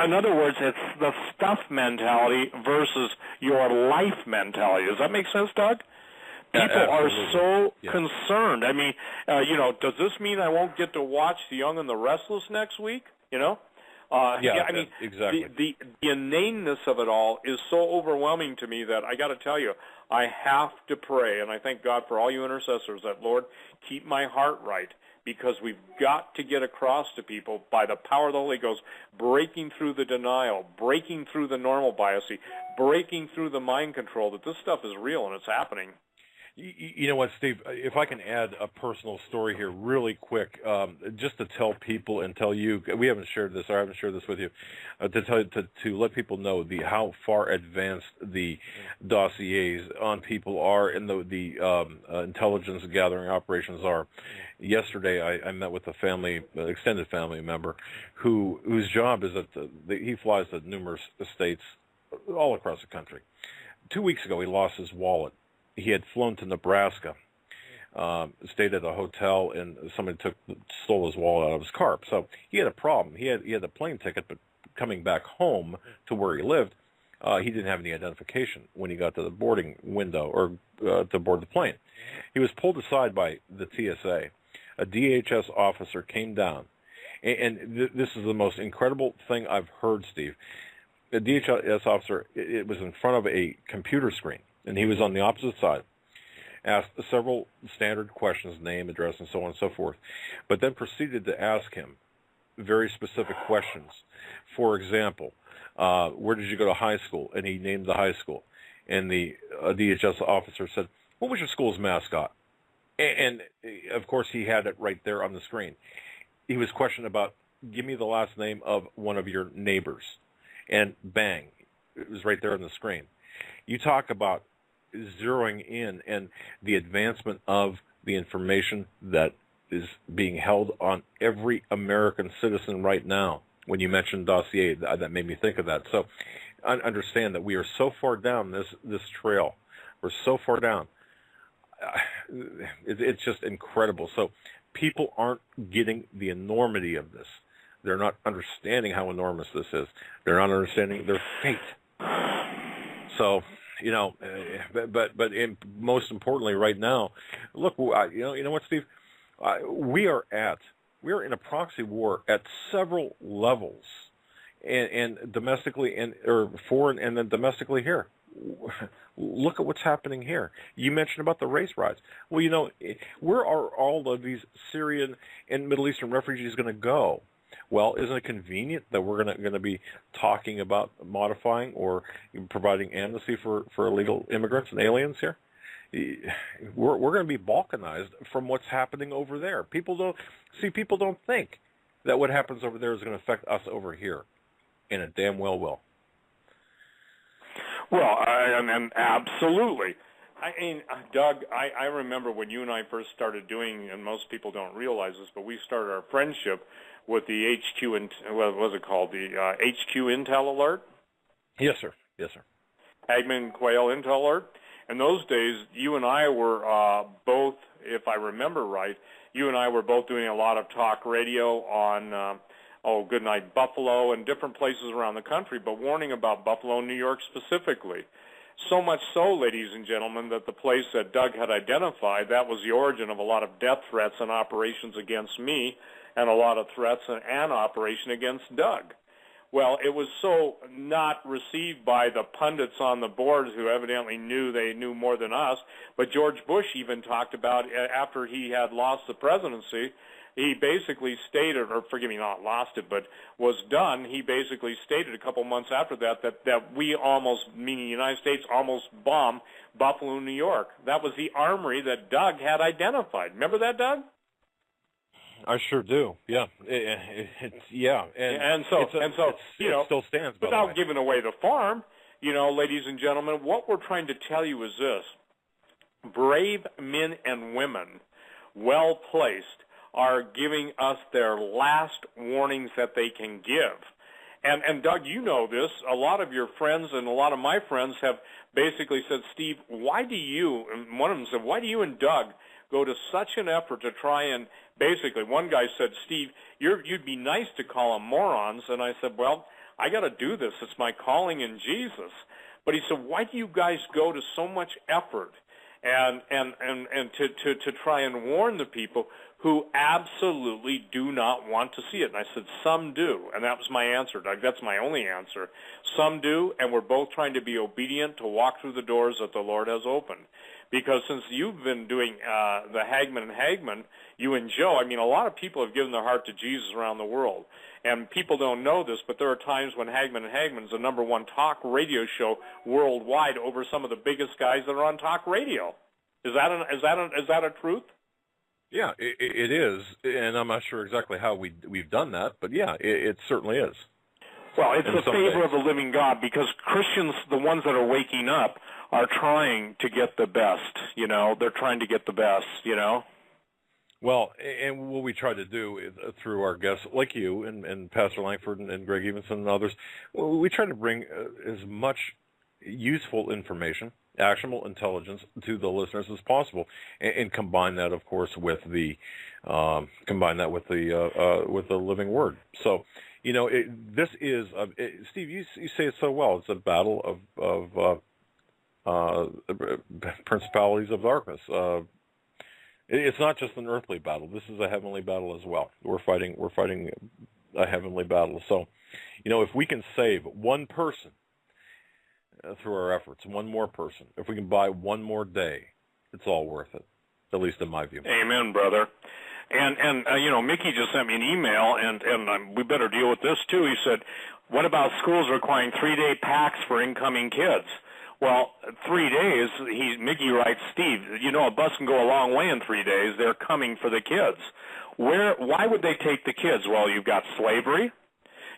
In other words, it's the stuff mentality versus your life mentality. Does that make sense, Doug? People are so concerned. I mean, does this mean I won't get to watch The Young and the Restless next week? I mean, exactly. The inaneness of it all is so overwhelming to me that I got to tell you, I have to pray, and I thank God for all you intercessors that, Lord, keep my heart right, because we've got to get across to people by the power of the Holy Ghost, breaking through the denial, breaking through the normal biasy, breaking through the mind control, that this stuff is real and it's happening. You know what, Steve, if I can add a personal story here really quick, just to tell people and tell you, we haven't shared this, or I haven't shared this with you, to let people know how far advanced the dossiers on people are and the intelligence gathering operations are. Yesterday, I met with a extended family member whose job is that he flies to numerous states all across the country. 2 weeks ago, he lost his wallet. He had flown to Nebraska, stayed at a hotel, and somebody stole his wallet out of his car. So he had a problem. He had a plane ticket, but coming back home to where he lived, he didn't have any identification when he got to the boarding window or to board the plane. He was pulled aside by the TSA. A DHS officer came down, and this is the most incredible thing I've heard, Steve. The DHS officer, it was in front of a computer screen, and he was on the opposite side, asked several standard questions, name, address, and so on and so forth, but then proceeded to ask him very specific questions. For example, where did you go to high school? And he named the high school. And the DHS officer said, what was your school's mascot? And of course, he had it right there on the screen. He was questioned about, give me the last name of one of your neighbors. And bang, it was right there on the screen. You talk about zeroing in and the advancement of the information that is being held on every American citizen right now. When you mentioned dossier, that made me think of that. So understand that we are so far down this trail. We're so far down. It's just incredible. So people aren't getting the enormity of this. They're not understanding how enormous this is. They're not understanding their fate. So, but most importantly right now, look, you know what, Steve? We are in a proxy war at several levels, and domestically or foreign, and then domestically here. Look at what's happening here. You mentioned about the race riots. Well, where are all of these Syrian and Middle Eastern refugees going to go? Well, isn't it convenient that we're going to be talking about modifying or providing amnesty for illegal immigrants and aliens here? We're going to be balkanized from what's happening over there. People don't think that what happens over there is going to affect us over here, and it damn well will. Well, and absolutely. I mean, Doug, I remember when you and I first started doing, and most people don't realize this, but we started our friendship with the HQ, what was it called, the HQ Intel Alert? Yes, sir. Yes, sir. Hagman Quayle Intel Alert. In those days, you and I were both, if I remember right, you and I were both doing a lot of talk radio on Goodnight Buffalo and different places around the country, but warning about Buffalo, New York specifically. So much so, ladies and gentlemen, that the place that Doug had identified, that was the origin of a lot of death threats and operations against me, and a lot of threats and operation against Doug. Well, it was so not received by the pundits on the board who evidently they knew more than us, but George Bush even talked about, after he had lost the presidency, he basically stated, or forgive me, not lost it, but was done, he basically stated a couple months after that we almost, meaning the United States, almost bombed Buffalo, New York. That was the armory that Doug had identified. Remember that, Doug? I sure do. Yeah, and so it still stands. Without giving away the farm, ladies and gentlemen, what we're trying to tell you is this: brave men and women, well placed, are giving us their last warnings that they can give. And Doug, you know this. A lot of your friends and a lot of my friends have basically said, Steve, why do you? And one of them said, why do you and Doug go to such an effort to try and basically, one guy said, Steve, you'd be nice to call them morons. And I said, well, I got to do this. It's my calling in Jesus. But he said, why do you guys go to so much effort and to try and warn the people who absolutely do not want to see it? And I said, some do. And that was my answer, Doug. That's my only answer. Some do, and we're both trying to be obedient to walk through the doors that the Lord has opened. Because since you've been doing the Hagman and Hagman, you and Joe, I mean, a lot of people have given their heart to Jesus around the world. And people don't know this, but there are times when Hagman and Hagman is the #1 talk radio show worldwide over some of the biggest guys that are on talk radio. Is that a truth? Yeah, it is, and I'm not sure exactly how we've done that, but yeah, it certainly is. Well, it's the favor of the living God, because Christians, the ones that are waking up, are trying to get the best, They're trying to get the best, Well, and what we try to do is, through our guests like you and Pastor Langford and Greg Evenson and others, we try to bring as much useful information, actionable intelligence to the listeners as possible, and combine that, of course, with the living Word. So, this is Steve. You say it so well. It's a battle of principalities of darkness. It's not just an earthly battle. This is a heavenly battle as well. We're fighting a heavenly battle. So, if we can save one person through our efforts, one more person, if we can buy one more day, it's all worth it, at least in my view. Amen, brother. And Mickey just sent me an email, and we better deal with this too. He said, what about schools requiring 3-day packs for incoming kids? Well, 3 days, Mickey writes, Steve, a bus can go a long way in 3 days. They're coming for the kids. Why would they take the kids? Well, you've got slavery.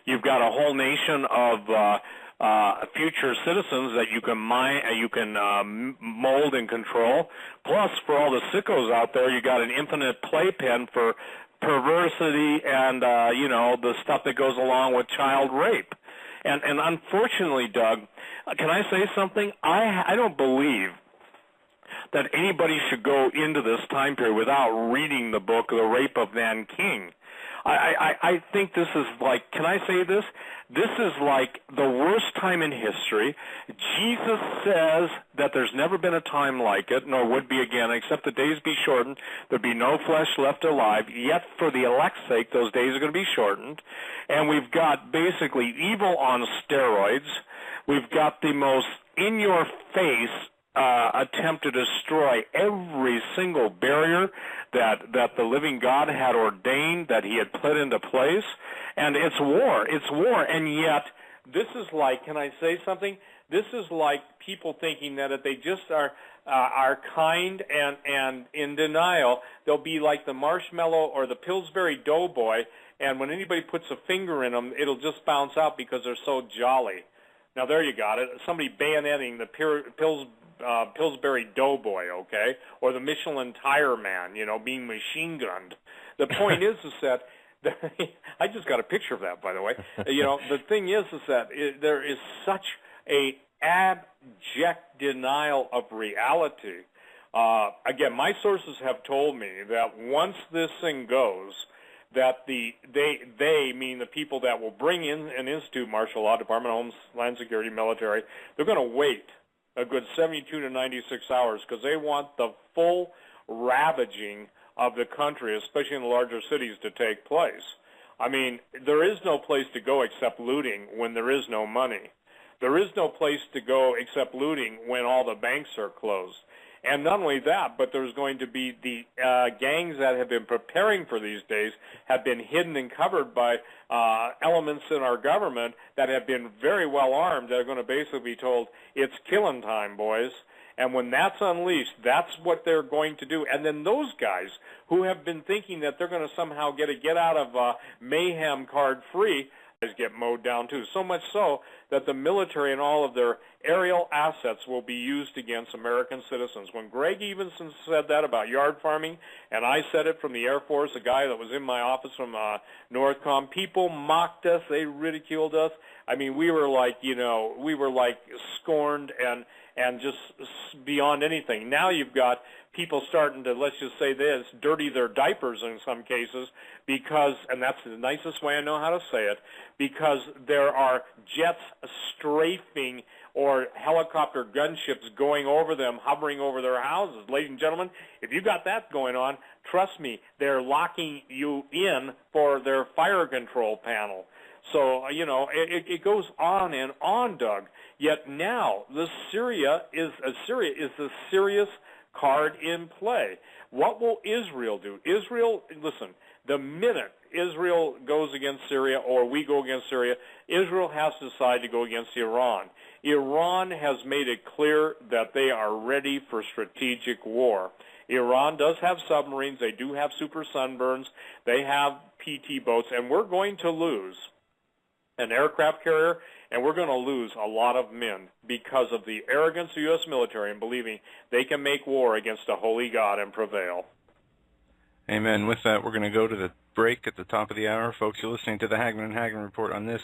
You've got a whole nation of future citizens that you can mold and control. Plus, for all the sickos out there, you got an infinite playpen for perversity and the stuff that goes along with child rape. And unfortunately, Doug, can I say something? I don't believe that anybody should go into this time period without reading the book, The Rape of Van King. I think this is like, can I say this? This is like the worst time in history. Jesus says that there's never been a time like it, nor would be again, except the days be shortened. There'd be no flesh left alive. Yet for the elect's sake, those days are going to be shortened. And we've got basically evil on steroids. We've got the most in-your-face attempt to destroy every single barrier that the living God had ordained, that he had put into place. And it's war. It's war. And yet, this is like, can I say something? This is like people thinking that if they just are kind and in denial, they'll be like the marshmallow or the Pillsbury Doughboy, and when anybody puts a finger in them, it'll just bounce out because they're so jolly. Now, there you got it. Somebody bayoneting the Pillsbury Doughboy, okay, or the Michelin Tire Man, being machine gunned. The point is that I just got a picture of that, by the way. The thing is that there is such a abject denial of reality Again, my sources have told me that once this thing goes, that they mean the people that will bring in and institute martial law, Department of Homeland Security, military, they're going to wait a good 72 to 96 hours because they want the full ravaging of the country, especially in the larger cities, to take place. I mean, there is no place to go except looting when there is no money. There is no place to go except looting when all the banks are closed. And not only that, but there's going to be the gangs that have been preparing for these days have been hidden and covered by elements in our government that have been very well armed that are going to basically be told, it's killing time, boys. And when that's unleashed, that's what they're going to do. And then those guys who have been thinking that they're going to somehow get a get-out-of-mayhem card free get mowed down too, so much so that the military and all of their aerial assets will be used against American citizens. When Greg Evenson said that about yard farming, and I said it from the Air Force, a guy that was in my office from Northcom, people mocked us, they ridiculed us. I mean, we were like scorned and just beyond anything. Now you've got people starting to, let's just say this, dirty their diapers in some cases because, and that's the nicest way I know how to say it, because there are jets strafing or helicopter gunships going over them, hovering over their houses. Ladies and gentlemen, if you got that going on, trust me, they're locking you in for their fire control panel. So, it goes on and on, Doug. Yet now, Syria is the serious card in play. What will Israel do? Listen, the minute Israel goes against Syria or we go against Syria, Israel has to decide to go against Iran. Iran has made it clear that they are ready for strategic war. Iran does have submarines. They do have super sunburns. They have PT boats, and we're going to lose an aircraft carrier, and we're going to lose a lot of men because of the arrogance of the U.S. military and believing they can make war against a holy God and prevail. Amen. With that, we're going to go to the break at the top of the hour. Folks, you're listening to the Hagman and Hagman Report on this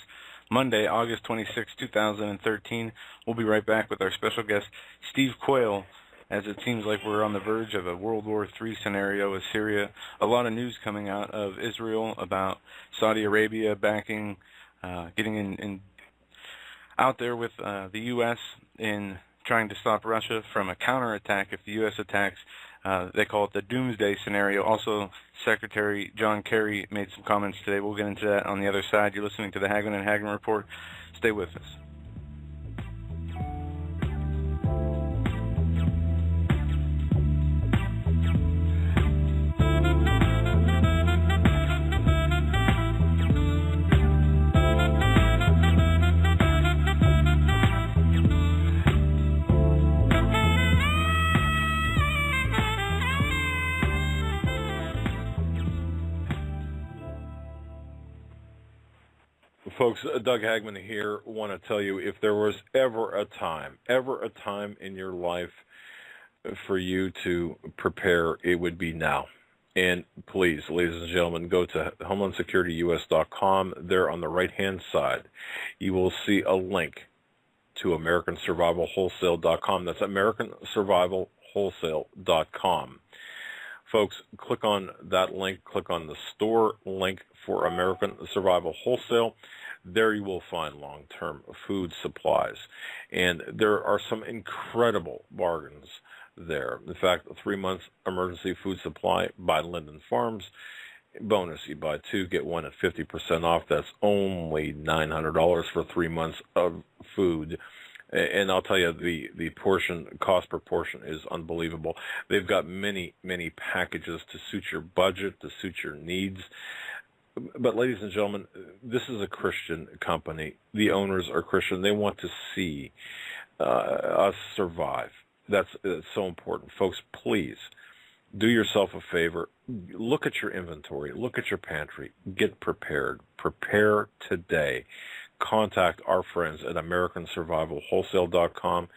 Monday, August 26, 2013. We'll be right back with our special guest, Steve Quayle, as it seems like we're on the verge of a World War III scenario with Syria. A lot of news coming out of Israel about Saudi Arabia backing, getting in out there with the U.S. in trying to stop Russia from a counterattack if the U.S. attacks. They call it the doomsday scenario. Also, Secretary John Kerry made some comments today. We'll get into that on the other side. You're listening to the Hagman and Hagman Report. Stay with us. Folks, Doug Hagman here. Want to tell you, if there was ever a time in your life for you to prepare, it would be now. And please, ladies and gentlemen, go to HomelandSecurityUS.com. There on the right-hand side, you will see a link to AmericanSurvivalWholesale.com. That's AmericanSurvivalWholesale.com. Folks, click on that link. Click on the store link for American Survival Wholesale. There you will find long-term food supplies. And there are some incredible bargains there. In fact, a 3-month emergency food supply by Linden Farms. Bonus, you buy 2, get 1 at 50% off. That's only $900 for 3 months of food. And I'll tell you, the cost per portion is unbelievable. They've got many, many packages to suit your budget, to suit your needs. But ladies and gentlemen, this is a Christian company. The owners are Christian. They want to see us survive. That's so important. Folks, please do yourself a favor. Look at your inventory. Look at your pantry. Get prepared. Prepare today. Contact our friends at AmericanSurvivalWholesale.com.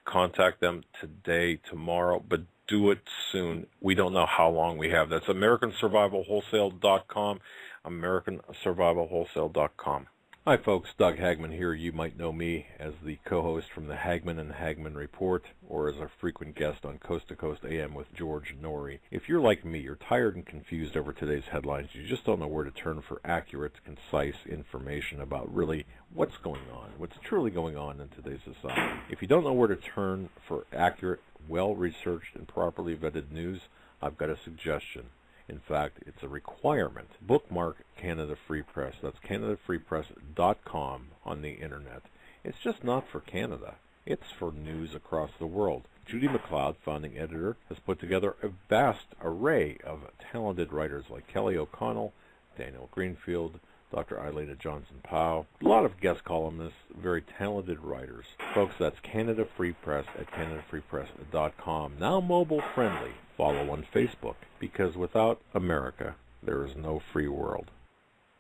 Contact them today, tomorrow, but do it soon. We don't know how long we have. That's AmericanSurvivalWholesale.com, AmericanSurvivalWholesale.com. Hi folks, Doug Hagman here. You might know me as the co-host from the Hagman and Hagman Report, or as a frequent guest on Coast to Coast AM with George Norrie. If you're like me, you're tired and confused over today's headlines. You just don't know where to turn for accurate, concise information about really what's going on, what's truly going on in today's society. If you don't know where to turn for accurate, well-researched, and properly vetted news, I've got a suggestion. In fact, it's a requirement. Bookmark Canada Free Press. That's CanadaFreePress.com on the Internet. It's just not for Canada. It's for news across the world. Judy McLeod, founding editor, has put together a vast array of talented writers like Kelly O'Connell, Daniel Greenfield, Dr. Eilena Johnson-Powell, a lot of guest columnists, very talented writers. Folks, that's Canada Free Press at CanadaFreePress.com. Now mobile friendly. Follow on Facebook, because without America, there is no free world.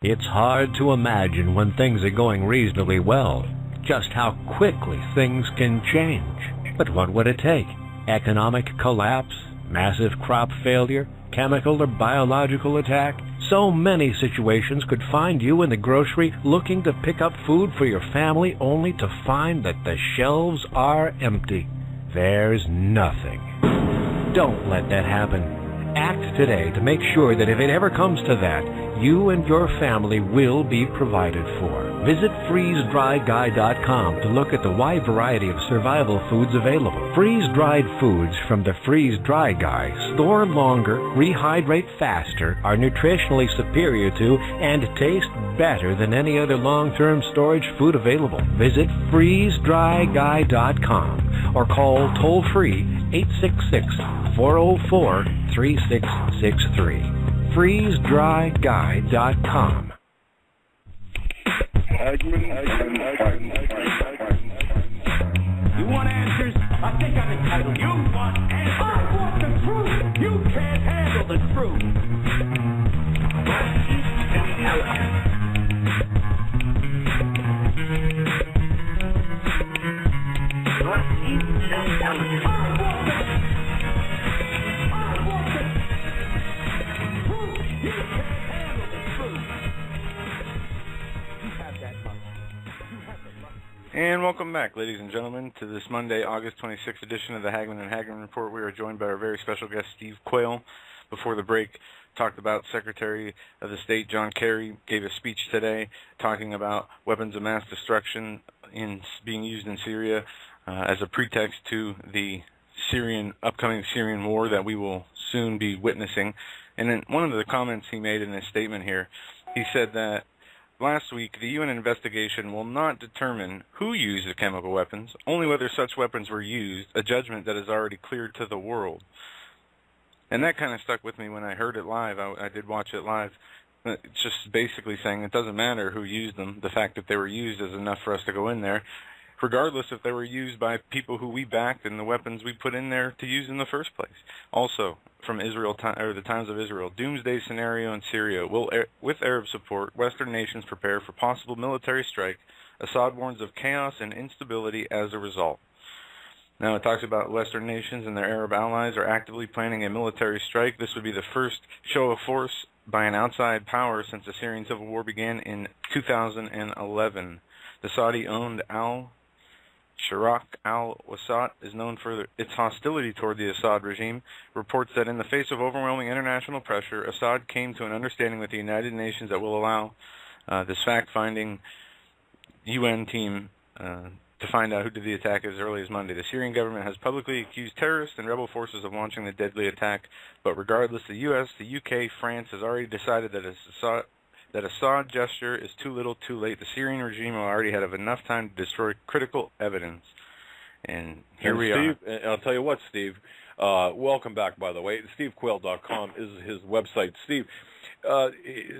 It's hard to imagine when things are going reasonably well, just how quickly things can change. But what would it take? Economic collapse? Massive crop failure? Chemical or biological attack? So many situations could find you in the grocery looking to pick up food for your family only to find that the shelves are empty. There's nothing. Don't let that happen. Act today to make sure that if it ever comes to that, you and your family will be provided for. Visit freezedryguy.com to look at the wide variety of survival foods available. Freeze-dried foods from the Freeze Dry Guy store longer, rehydrate faster, are nutritionally superior to, and taste better than any other long-term storage food available. Visit freezedryguy.com or call toll-free 866-404-3663. freezedryguy.com. You want answers? I think I'm entitled. You want answers? I want the truth. You can't handle the truth. And welcome back, ladies and gentlemen, to this Monday, August 26th edition of the Hagman and Hagman Report. We are joined by our very special guest, Steve Quayle. Before the break, talked about Secretary of the State John Kerry gave a speech today talking about weapons of mass destruction being used in Syria as a pretext to the upcoming Syrian war that we will soon be witnessing. And then one of the comments he made in his statement here, he said that last week, the UN investigation will not determine who used the chemical weapons, only whether such weapons were used, a judgment that is already clear to the world. And that kind of stuck with me when I heard it live. I did watch it live. It's just basically saying it doesn't matter who used them. The fact that they were used is enough for us to go in there, regardless if they were used by people who we backed and the weapons we put in there to use in the first place. Also, from Israel, or the Times of Israel, doomsday scenario in Syria. With Arab support, Western nations prepare for possible military strike. Assad warns of chaos and instability as a result. Now it talks about Western nations and their Arab allies are actively planning a military strike. This would be the first show of force by an outside power since the Syrian civil war began in 2011. The Saudi-owned Sharak al-Wassat is known for its hostility toward the Assad regime, reports that in the face of overwhelming international pressure, Assad came to an understanding with the United Nations that will allow this fact-finding UN team to find out who did the attack as early as Monday. The Syrian government has publicly accused terrorists and rebel forces of launching the deadly attack, but regardless, the U.S., the U.K., France has already decided that Assad gesture is too little, too late. The Syrian regime already had enough time to destroy critical evidence. And here we are. Steve, I'll tell you what, Steve. Welcome back, by the way. SteveQuayle.com is his website. Steve,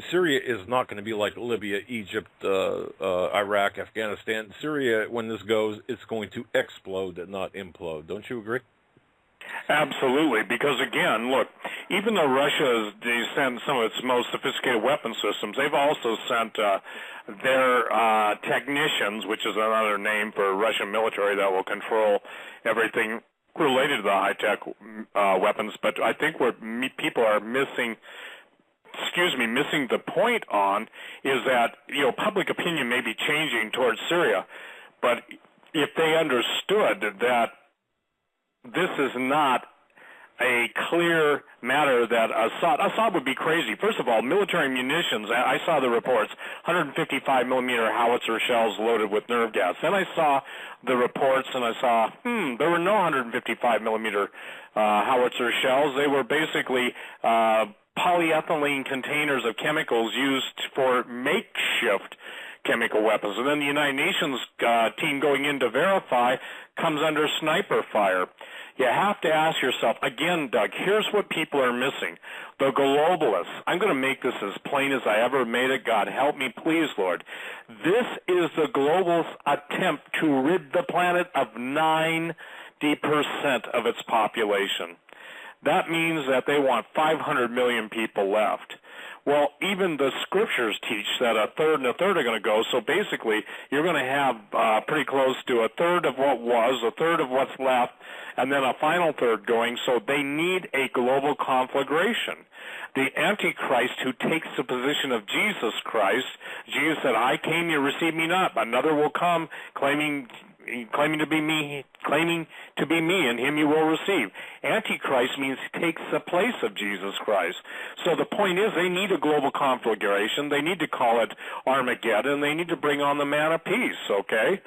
Syria is not going to be like Libya, Egypt, Iraq, Afghanistan. Syria, when this goes, it's going to explode, not implode. Don't you agree? Absolutely, because again, look, even though Russia has sent some of its most sophisticated weapon systems, they've also sent their technicians, which is another name for Russian military that will control everything related to the high-tech weapons. But I think what people are missing missing the point on is that, public opinion may be changing towards Syria, but if they understood that this is not a clear matter that Assad would be crazy. First of all, military munitions, I saw the reports, 155 millimeter howitzer shells loaded with nerve gas. Then I saw the reports and I saw, there were no 155 millimeter howitzer shells. They were basically polyethylene containers of chemicals used for makeshift chemical weapons. And then the United Nations team going in to verify comes under sniper fire. You have to ask yourself, again, Doug, here's what people are missing. The globalists, I'm going to make this as plain as I ever made it. God help me, please, Lord. This is the globalist attempt to rid the planet of 90% of its population. That means that they want 500 million people left. Well, even the scriptures teach that a third and a third are going to go, so basically you're going to have pretty close to a third of what was, a third of what's left, and then a final third going, so they need a global conflagration. The Antichrist who takes the position of Jesus Christ, Jesus said, I came, you receive me not. Another will come claiming to be me, and him you will receive. Antichrist means takes the place of Jesus Christ. So the point is they need a global conflagration. They need to call it Armageddon. They need to bring on the man of peace, okay?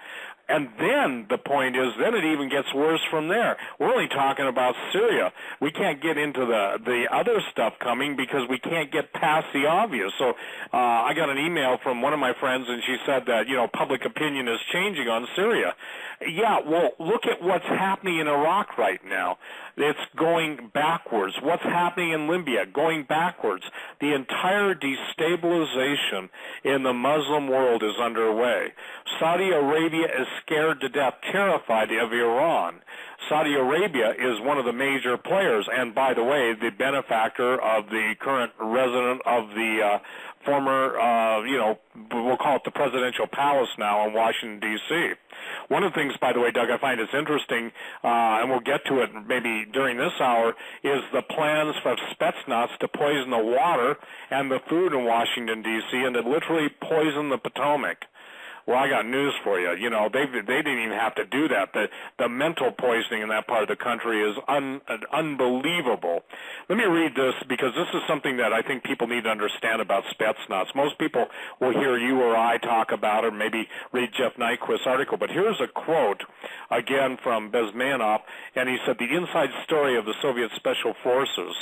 And then the point is, then it even gets worse from there. We're only talking about Syria. We can't get into the other stuff coming because we can't get past the obvious. So I got an email from one of my friends, and she said that, public opinion is changing on Syria. Yeah, well, look at what's happening in Iraq right now. It's going backwards. What's happening in Libya? Going backwards. The entire destabilization in the Muslim world is underway. Saudi Arabia is scared to death, terrified of Iran. Saudi Arabia is one of the major players, and by the way, the benefactor of the current resident of the former, we'll call it the presidential palace now in Washington, D.C. One of the things, by the way, Doug, I find is interesting, and we'll get to it maybe during this hour, is the plans for Spetsnaz to poison the water and the food in Washington, D.C., and to literally poison the Potomac. Well, I got news for you. They didn't even have to do that. The mental poisoning in that part of the country is unbelievable. Let me read this because this is something that I think people need to understand about Spetsnaz. Most people will hear you or I talk about it, or maybe read Jeff Nyquist's article. But here's a quote, again, from Bezmenov, and he said, the inside story of the Soviet Special Forces.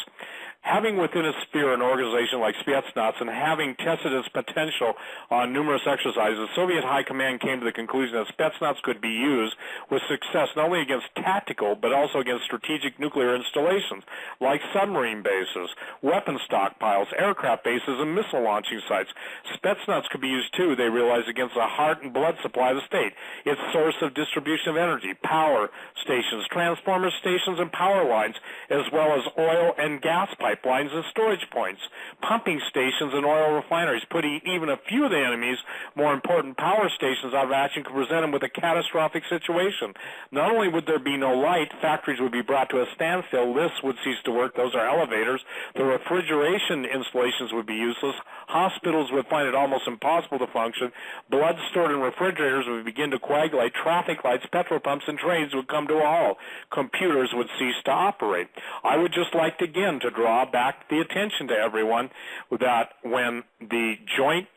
Having within its sphere an organization like Spetsnaz and having tested its potential on numerous exercises, Soviet High Command came to the conclusion that Spetsnaz could be used with success not only against tactical but also against strategic nuclear installations like submarine bases, weapon stockpiles, aircraft bases, and missile launching sites. Spetsnaz could be used, too, they realized, against the heart and blood supply of the state, its source of distribution of energy, power stations, transformer stations, and power lines, as well as oil and gas pipelines and storage points, pumping stations and oil refineries. Putting even a few of the enemy's more important power stations out of action could present them with a catastrophic situation. Not only would there be no light, factories would be brought to a standstill, lifts would cease to work, those are elevators, the refrigeration installations would be useless, hospitals would find it almost impossible to function, blood stored in refrigerators would begin to coagulate, traffic lights, petrol pumps, and trains would come to a halt, computers would cease to operate. I would just like to, again, to draw back the attention to everyone that when the joint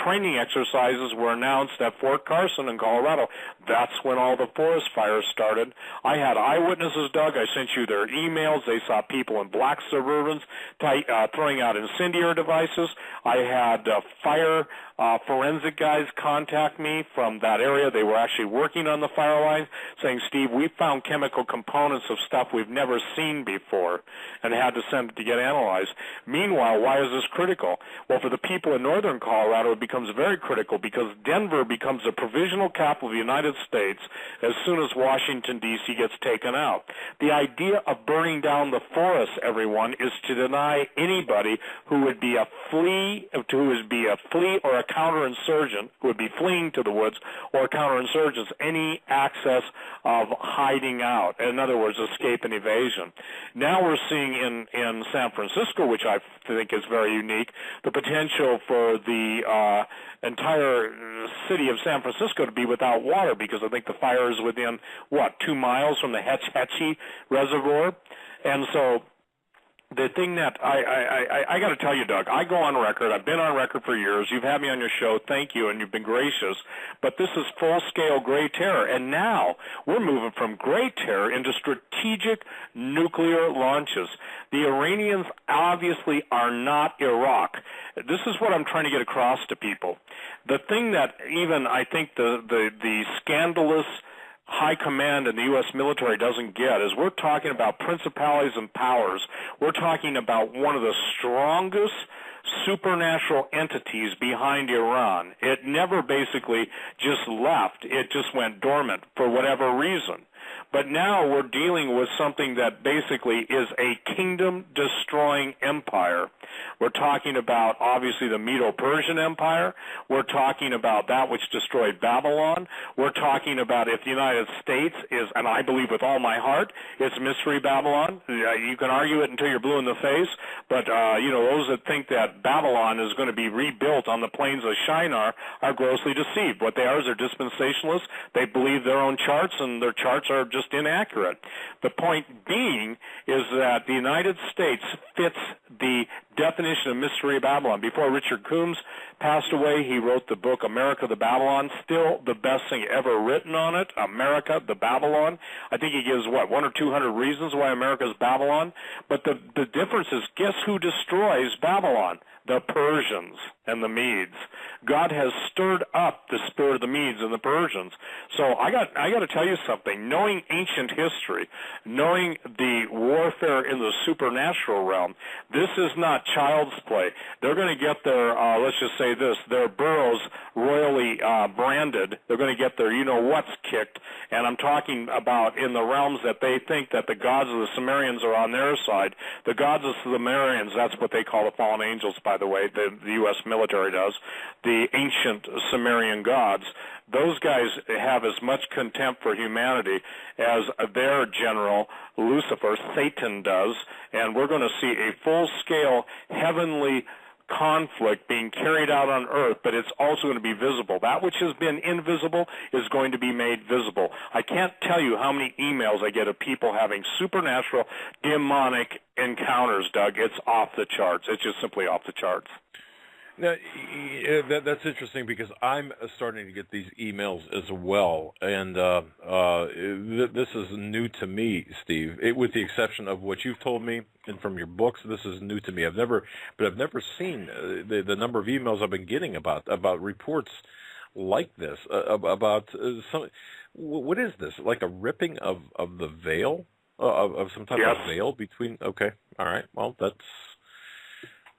training exercises were announced at Fort Carson in Colorado, that's when all the forest fires started. I had eyewitnesses, Doug. I sent you their emails. They saw people in black Suburbans throwing out incendiary devices. I had fire forensic guys contact me from that area. They were actually working on the fire lines, saying, Steve, we found chemical components of stuff we've never seen before, and had to send it to get analyzed. Meanwhile, why is this critical? Well, for the people in northern Colorado, it becomes very critical because Denver becomes a provisional capital of the United States as soon as Washington, D.C. gets taken out. The idea of burning down the forests, everyone, is to deny anybody who would be a flea or a counterinsurgent who would be fleeing to the woods, or counterinsurgents, any access of hiding out. In other words, escape and evasion. Now we're seeing in San Francisco, which I think is very unique, the potential for the entire city of San Francisco to be without water, because I think the fire is within, 2 miles from the Hetch Hetchy Reservoir. And so the thing that I got to tell you, Doug, I go on record. I've been on record for years. You've had me on your show. Thank you, and you've been gracious. But this is full-scale gray terror, and now we're moving from gray terror into strategic nuclear launches. The Iranians obviously are not Iraq. This is what I'm trying to get across to people. The thing that even I think the scandalous high command in the U.S. military doesn't get is we're talking about principalities and powers. We're talking about one of the strongest supernatural entities behind Iran. It never basically just left. It just went dormant for whatever reason. But now we're dealing with something that basically is a kingdom-destroying empire. We're talking about, obviously, the Medo-Persian Empire. We're talking about that which destroyed Babylon. We're talking about if the United States is, and I believe with all my heart, it's Mystery Babylon. You can argue it until you're blue in the face, but, those that think that Babylon is going to be rebuilt on the plains of Shinar are grossly deceived. What they are is they're dispensationalists. They believe their own charts, and their charts are just inaccurate. The point being is that the United States fits the definition of Mystery Babylon. Before Richard Coombs passed away, he wrote the book America the Babylon, still the best thing ever written on it, America the Babylon. I think he gives, 100 or 200 reasons why America's Babylon. But the difference is, guess who destroys Babylon? The Persians and the Medes. God has stirred up the spirit of the Medes and the Persians. So I got to tell you something. Knowing ancient history, knowing the warfare in the supernatural realm, this is not child's play. They're going to get their, let's just say this, their burrows royally branded. They're going to get their you-know-what's kicked. And I'm talking about in the realms that they think that the gods of the Sumerians are on their side. The gods of the Sumerians, that's what they call the fallen angels, by the way, the U.S. military does, the ancient Sumerian gods. Those guys have as much contempt for humanity as their general, Lucifer, Satan, does, and we're going to see a full-scale heavenly conflict being carried out on earth, but it's also going to be visible. That which has been invisible is going to be made visible. I can't tell you how many emails I get of people having supernatural, demonic encounters, Doug. It's off the charts. It's just simply off the charts. Now, that's interesting because I'm starting to get these emails as well, and this is new to me, Steve. With the exception of what you've told me and from your books, this is new to me. I've never seen the number of emails I've been getting about reports like this about some. What is this? Like a ripping of the veil of some type of veil between? Okay, all right. Well, that's.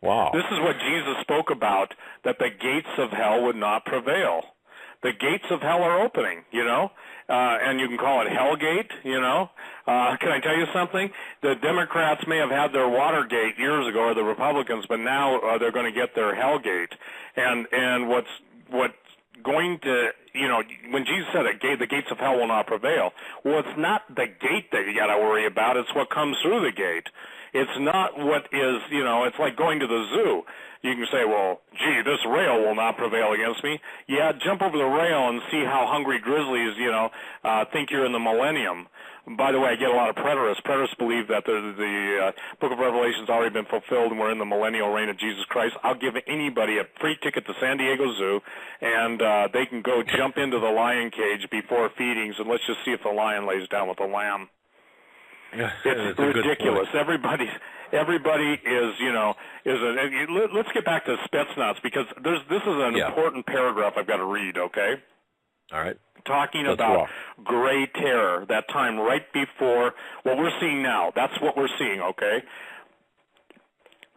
Wow. This is what Jesus spoke about, that the gates of hell would not prevail. The gates of hell are opening, and you can call it Hellgate, Can I tell you something? The Democrats may have had their Watergate years ago, or the Republicans, but now they're going to get their Hellgate. And what's going to, when Jesus said the gates of hell will not prevail, well, it's not the gate that you got to worry about, it's what comes through the gate. It's not what is, it's like going to the zoo. You can say, well, gee, this rail will not prevail against me. Yeah, jump over the rail and see how hungry grizzlies, think you're in the millennium. By the way, I get a lot of preterists. Preterists believe that the book of Revelation's already been fulfilled and we're in the millennial reign of Jesus Christ. I'll give anybody a free ticket to San Diego Zoo, and they can go jump into the lion cage before feedings, and let's just see if the lion lays down with the lamb. Yeah, it's ridiculous. Everybody is, let's get back to Spetsnaz, because this is an important paragraph I've got to read, okay? All right. Talking about gray terror, that time right before what we're seeing now. That's what we're seeing, okay?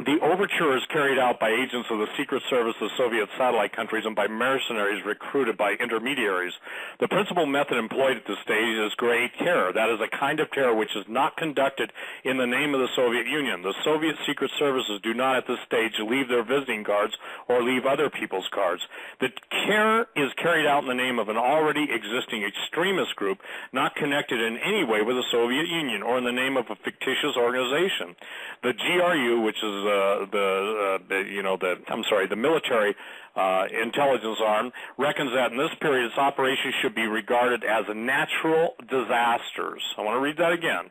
The overture is carried out by agents of the Secret Service of Soviet satellite countries and by mercenaries recruited by intermediaries. The principal method employed at this stage is great terror. That is a kind of terror which is not conducted in the name of the Soviet Union. The Soviet Secret Services do not at this stage leave their visiting cards or leave other people's cards. The terror is carried out in the name of an already existing extremist group not connected in any way with the Soviet Union or in the name of a fictitious organization. The GRU, which is the military intelligence arm, reckons that in this period its operations should be regarded as natural disasters. I want to read that again.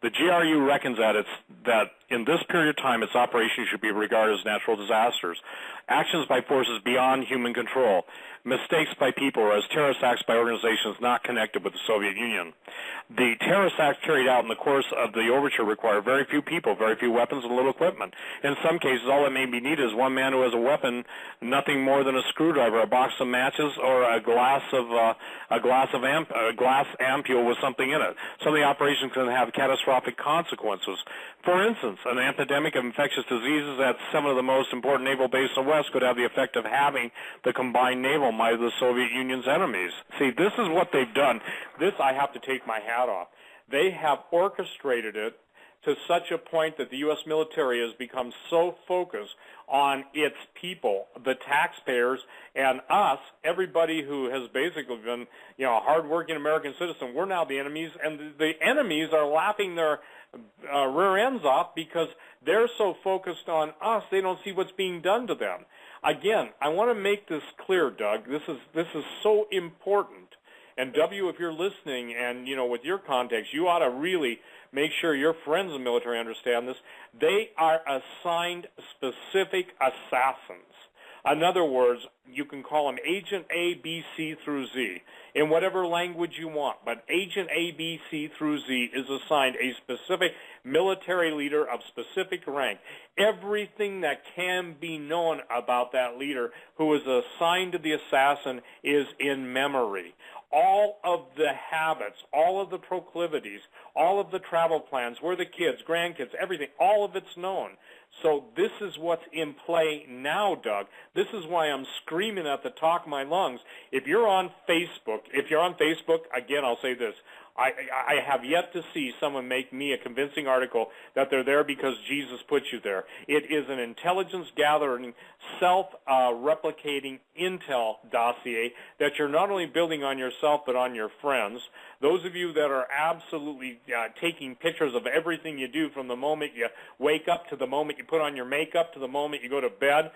The GRU reckons that in this period of time its operations should be regarded as natural disasters, actions by forces beyond human control, mistakes by people, or as terrorist acts by organizations not connected with the Soviet Union. The terrorist acts carried out in the course of the overture require very few people, very few weapons, and little equipment. In some cases, all that may be needed is one man who has a weapon, nothing more than a screwdriver, a box of matches, or a glass ampule with something in it. Some of the operations can have catastrophic consequences. For instance, an epidemic of infectious diseases at some of the most important naval bases in the West could have the effect of having the combined naval might of the Soviet Union's enemies. See, this is what they've done. This I have to take my hat off. They have orchestrated it to such a point that the U.S. military has become so focused on its people, the taxpayers, and us, everybody who has basically been, a hardworking American citizen. We're now the enemies, and the enemies are laughing their rear ends off because they're so focused on us, they don't see what's being done to them. Again, I want to make this clear, Doug. This is so important. And W, if you're listening and, with your context, you ought to really make sure your friends in the military understand this. They are assigned specific assassins. In other words, you can call them Agent A, B, C through Z in whatever language you want, but Agent A, B, C through Z is assigned a specific military leader of specific rank. Everything that can be known about that leader who is assigned to the assassin is in memory. All of the habits, all of the proclivities, all of the travel plans, where the kids, grandkids, everything, all of it's known. So this is what's in play now, Doug. This is why I'm screaming at the top of my lungs. If you're on Facebook, again, I'll say this. I have yet to see someone make me a convincing article that they're there because Jesus put you there. It is an intelligence-gathering, self-replicating intel dossier that you're not only building on yourself but on your friends. Those of you that are absolutely taking pictures of everything you do from the moment you wake up to the moment you put on your makeup to the moment you go to bed,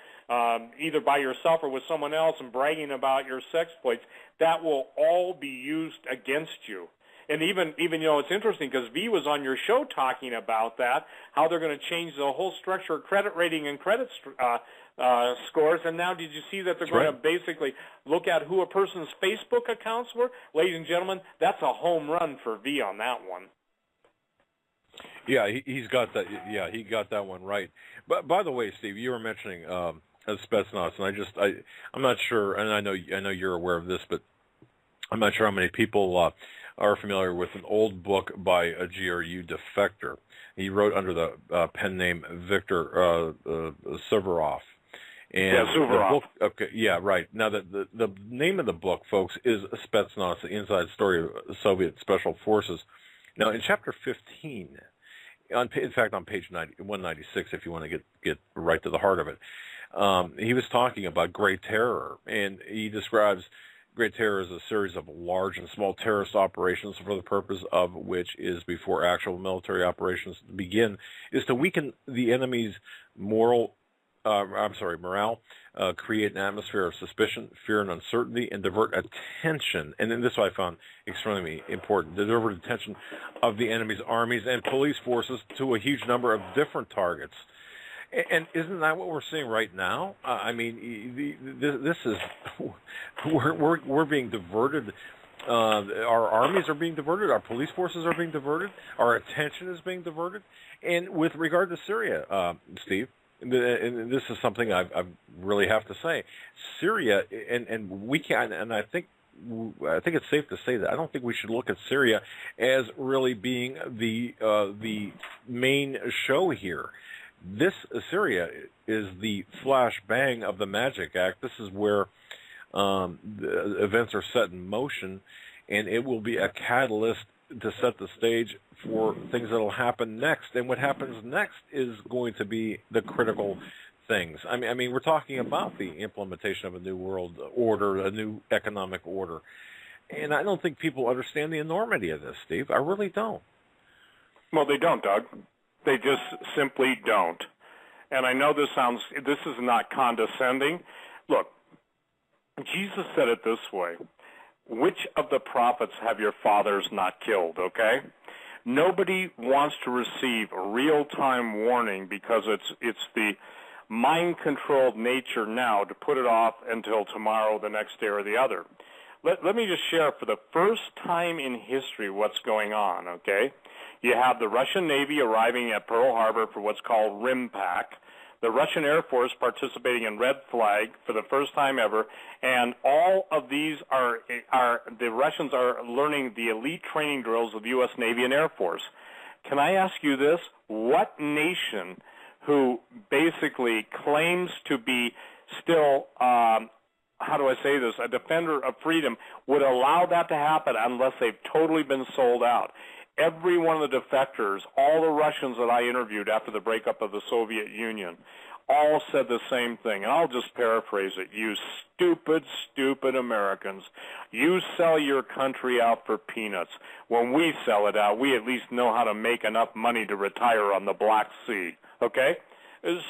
either by yourself or with someone else, and bragging about your sex exploits, that will all be used against you. And even it's interesting because V was on your show talking about that, how they're going to change the whole structure of credit rating and credit scores. And now did you see that they're going to basically look at who a person's Facebook accounts were? Ladies and gentlemen, that's a home run for V on that one. Yeah, he's got that. Yeah, he got that one right. But by the way, Steve, you were mentioning Spetsnaz, and I'm not sure, and I know you're aware of this, but I'm not sure how many people are familiar with an old book by a GRU defector. He wrote under the pen name Victor Suvorov. And Suvorov. Okay, yeah, right. Now, the name of the book, folks, is Spetsnaz, the Inside Story of Soviet Special Forces. Now, in Chapter 15, in fact, on page 196, if you want to get right to the heart of it, he was talking about Great Terror, and he describes Great Terror is a series of large and small terrorist operations for the purpose of which is, before actual military operations begin, is to weaken the enemy's morale, create an atmosphere of suspicion, fear, and uncertainty, and divert attention. And then this I found extremely important: to divert attention of the enemy's armies and police forces to a huge number of different targets. And isn't that what we're seeing right now? I mean, this is we're being diverted. Our armies are being diverted. Our police forces are being diverted. Our attention is being diverted. And with regard to Syria, Steve, and this is something I really have to say, Syria, and we can, and I think it's safe to say that I don't think we should look at Syria as really being the main show here. This Syria is the flash bang of the Magic Act. This is where the events are set in motion, and it will be a catalyst to set the stage for things that will happen next. And what happens next is going to be the critical things. I mean, we're talking about the implementation of a new world order, a new economic order. And I don't think people understand the enormity of this, Steve. I really don't. Well, they don't, Doug. They just simply don't. And I know this is not condescending. Look, Jesus said it this way: which of the prophets have your fathers not killed, okay? Nobody wants to receive real-time warning because it's the mind-controlled nature now to put it off until tomorrow, the next day, or the other. Let me just share for the first time in history what's going on, okay? You have the Russian Navy arriving at Pearl Harbor for what's called RIMPAC, the Russian Air Force participating in Red Flag for the first time ever, and all of these are the Russians are learning the elite training drills of the U.S. Navy and Air Force. Can I ask you this? What nation who basically claims to be still, how do I say this, a defender of freedom, would allow that to happen unless they've totally been sold out? Every one of the defectors, all the Russians that I interviewed after the breakup of the Soviet Union, all said the same thing. And I'll just paraphrase it. You stupid, stupid Americans. You sell your country out for peanuts. When we sell it out, we at least know how to make enough money to retire on the Black Sea. Okay?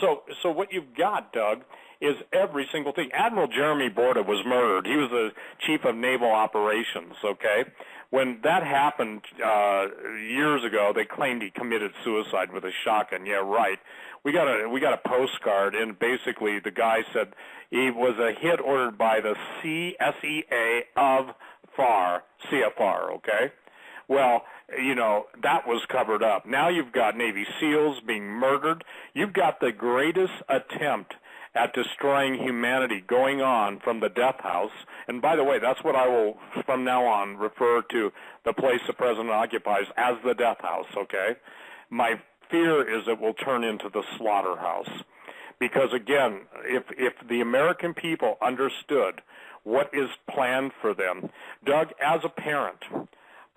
So what you've got, Doug, is every single thing. Admiral Jeremy Borda was murdered. He was the chief of naval operations, okay? When that happened years ago, they claimed he committed suicide with a shotgun. Yeah, right. We got a postcard, and basically the guy said he was a hit ordered by the CSEA of CFR, okay? Well, you know, that was covered up. Now you've got Navy SEALs being murdered. You've got the greatest attempt at destroying humanity going on from the death house. And by the way, that's what I will, from now on, refer to the place the president occupies as the death house, okay? My fear is it will turn into the slaughterhouse. Because, again, if the American people understood what is planned for them, Doug, as a parent,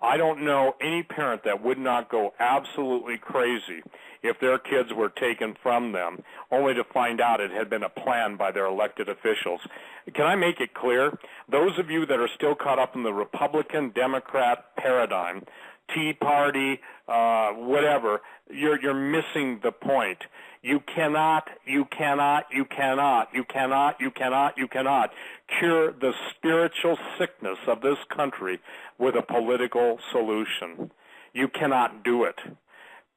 I don't know any parent that would not go absolutely crazy if their kids were taken from them, only to find out it had been a plan by their elected officials. Can I make it clear? Those of you that are still caught up in the Republican-Democrat paradigm, Tea Party, whatever, you're missing the point. You cannot cure the spiritual sickness of this country with a political solution. You cannot do it.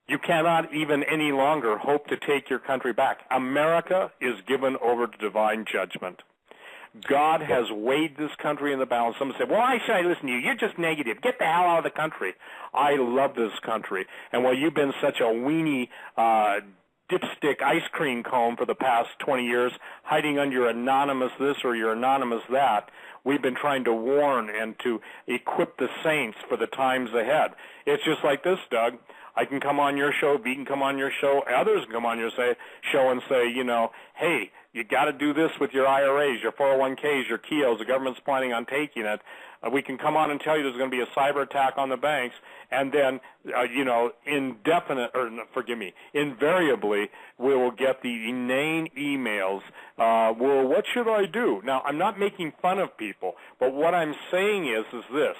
You cannot even any longer hope to take your country back. America is given over to divine judgment. God has weighed this country in the balance. Someone said, well, why should I listen to you? You're just negative. Get the hell out of the country. I love this country. And while you've been such a weenie dipstick ice cream cone for the past 20 years, hiding under your anonymous this or your anonymous that, we've been trying to warn and to equip the saints for the times ahead. It's just like this, Doug. I can come on your show, V can come on your show, others can come on your show and say, you know, hey, you got to do this with your IRAs, your 401ks, your KEOs. The government's planning on taking it. We can come on and tell you there's going to be a cyber attack on the banks, and then, invariably, we will get the inane emails. Well, what should I do? Now, I'm not making fun of people, but what I'm saying is this.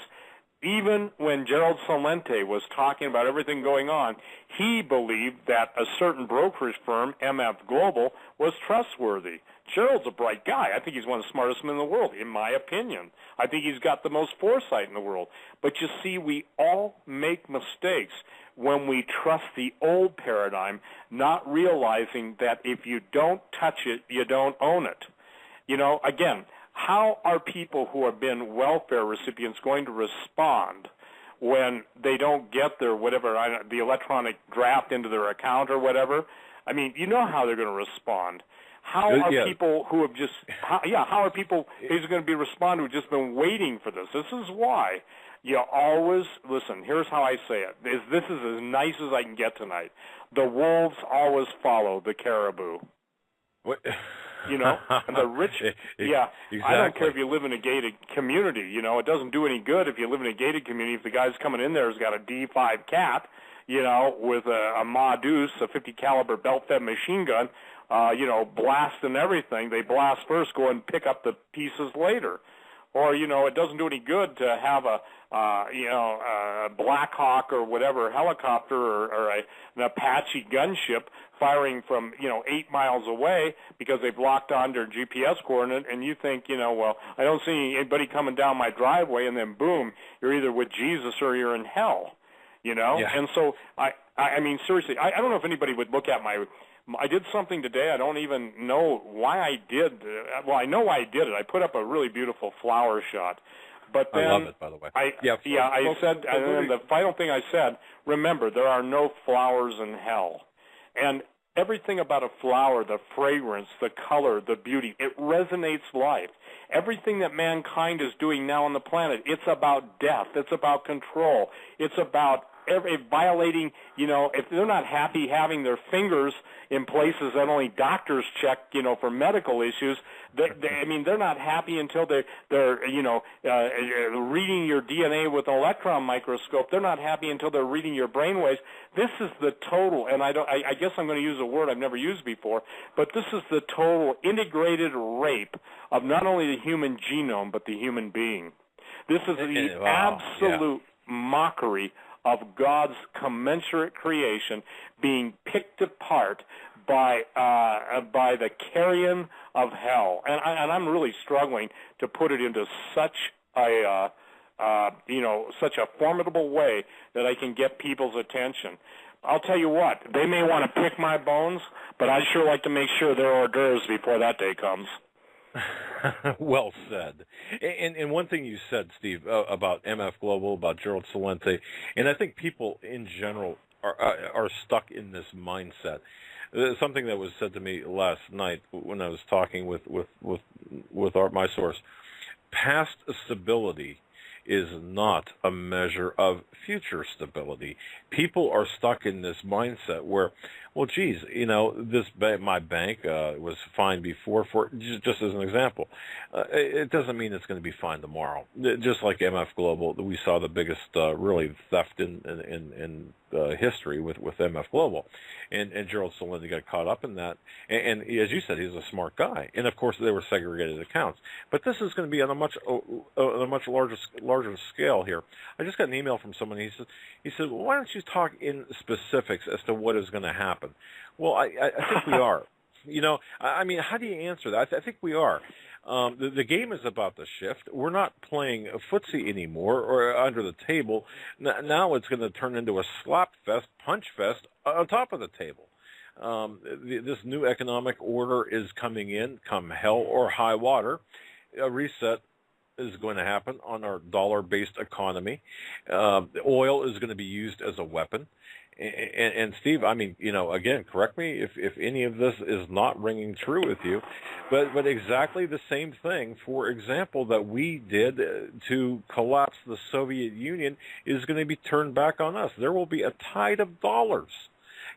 Even when Gerald Celente was talking about everything going on, he believed that a certain brokerage firm, MF Global, was trustworthy. Gerald's a bright guy. I think he's one of the smartest men in the world, in my opinion. I think he's got the most foresight in the world. But you see, we all make mistakes when we trust the old paradigm, not realizing that if you don't touch it, you don't own it. You know, again, how are people who have been welfare recipients going to respond when they don't get their the electronic draft into their account or whatever? I mean, you know how they're going to respond. How are people who have how are people who's going to be responding who've just been waiting for this? This is why you always, listen, here's how I say it. This is as nice as I can get tonight. The wolves always follow the caribou. What? You know, and the rich, yeah, exactly. I don't care if you live in a gated community. You know, it doesn't do any good if you live in a gated community if the guy's coming in there has got a D5 cat, you know, with a Ma Deuce, a 50 caliber belt-fed machine gun, you know, blast and everything. They blast first, go and pick up the pieces later. Or, you know, it doesn't do any good to have a Black Hawk or whatever helicopter or an Apache gunship firing from, 8 miles away because they've locked on their GPS coordinate, and you think, well, I don't see anybody coming down my driveway, and then boom, you're either with Jesus or you're in hell, Yeah. And so I mean, seriously, I don't know if anybody would look at I did something today. I don't even know why I did. Well, I know why I did it. I put up a really beautiful flower shot. But then I love it, by the way. I said, and then the final thing I said, remember, there are no flowers in hell. And everything about a flower, the fragrance, the color, the beauty, it resonates life. Everything that mankind is doing now on the planet, it's about death. It's about control. It's about violating, if they're not happy having their fingers in places that only doctors check, for medical issues, they're not happy until they're reading your DNA with an electron microscope. They're not happy until they're reading your brainwaves. This is the total, and I guess I'm going to use a word I've never used before, but this is the total integrated rape of not only the human genome, but the human being. This is the absolute mockery of God's commensurate creation being picked apart by the carrion of hell, and I'm really struggling to put it into such a such a formidable way that I can get people's attention. I'll tell you what, they may want to pick my bones, but I'd sure like to make sure they're hors d'oeuvres before that day comes. Well said. And one thing you said, Steve, about MF Global, about Gerald Celente, and I think people in general are stuck in this mindset. Something that was said to me last night when I was talking with my source. Past stability is not a measure of future stability. People are stuck in this mindset where, well, geez, my bank was fine before, for just as an example. It doesn't mean it's going to be fine tomorrow. Just like MF Global, we saw the biggest really theft in history with MF Global, and Gerald Celente got caught up in that. And as you said, he's a smart guy. And of course, they were segregated accounts. But this is going to be on a much larger scale here. I just got an email from someone. He said, well, why don't you talk in specifics as to what is going to happen? Well, I think we are. I mean, how do you answer that? I think we are. The game is about to shift. We're not playing footsie anymore or under the table. Now it's going to turn into a slap fest, punch fest on top of the table. This new economic order is coming in, come hell or high water. A reset is going to happen on our dollar-based economy. Oil is going to be used as a weapon. And Steve, I mean, again, correct me if any of this is not ringing true with you, but exactly the same thing, for example, that we did to collapse the Soviet Union is going to be turned back on us. There will be a tide of dollars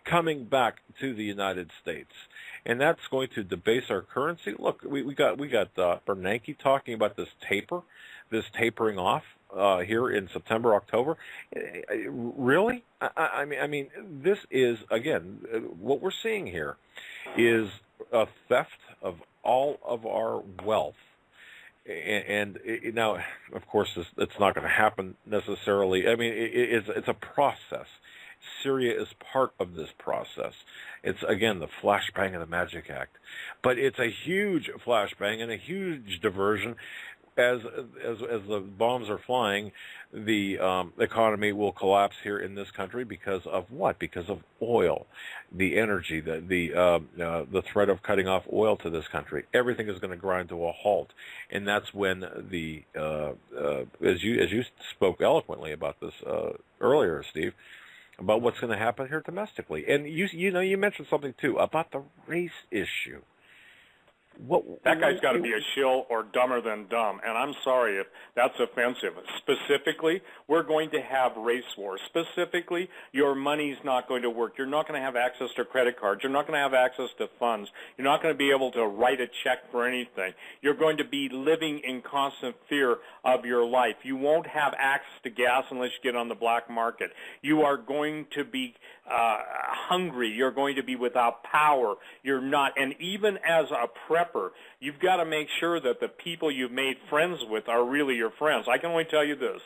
coming back to the United States, and that's going to debase our currency. Look, we got Bernanke talking about this tapering off here in September, October. Really? I mean, this is, again, what we're seeing here is a theft of all of our wealth. And now, of course, it's not going to happen necessarily. I mean, it's a process. Syria is part of this process. It's, again, the flashbang of the Magic Act. But it's a huge flashbang and a huge diversion. As the bombs are flying, the economy will collapse here in this country because of what? Because of oil, the energy, the threat of cutting off oil to this country. Everything is going to grind to a halt, and that's when as you spoke eloquently about this earlier, Steve, about what's going to happen here domestically. And you mentioned something too about the race issue. That guy's got to be a shill or dumber than dumb, and I'm sorry if that's offensive. Specifically, we're going to have race wars. Specifically, your money's not going to work. You're not going to have access to credit cards. You're not going to have access to funds. You're not going to be able to write a check for anything. You're going to be living in constant fear of your life. You won't have access to gas unless you get on the black market. You are going to be hungry. You're going to be without power. You're not, and even as a prepper, you've got to make sure that the people you've made friends with are really your friends. I can only tell you this.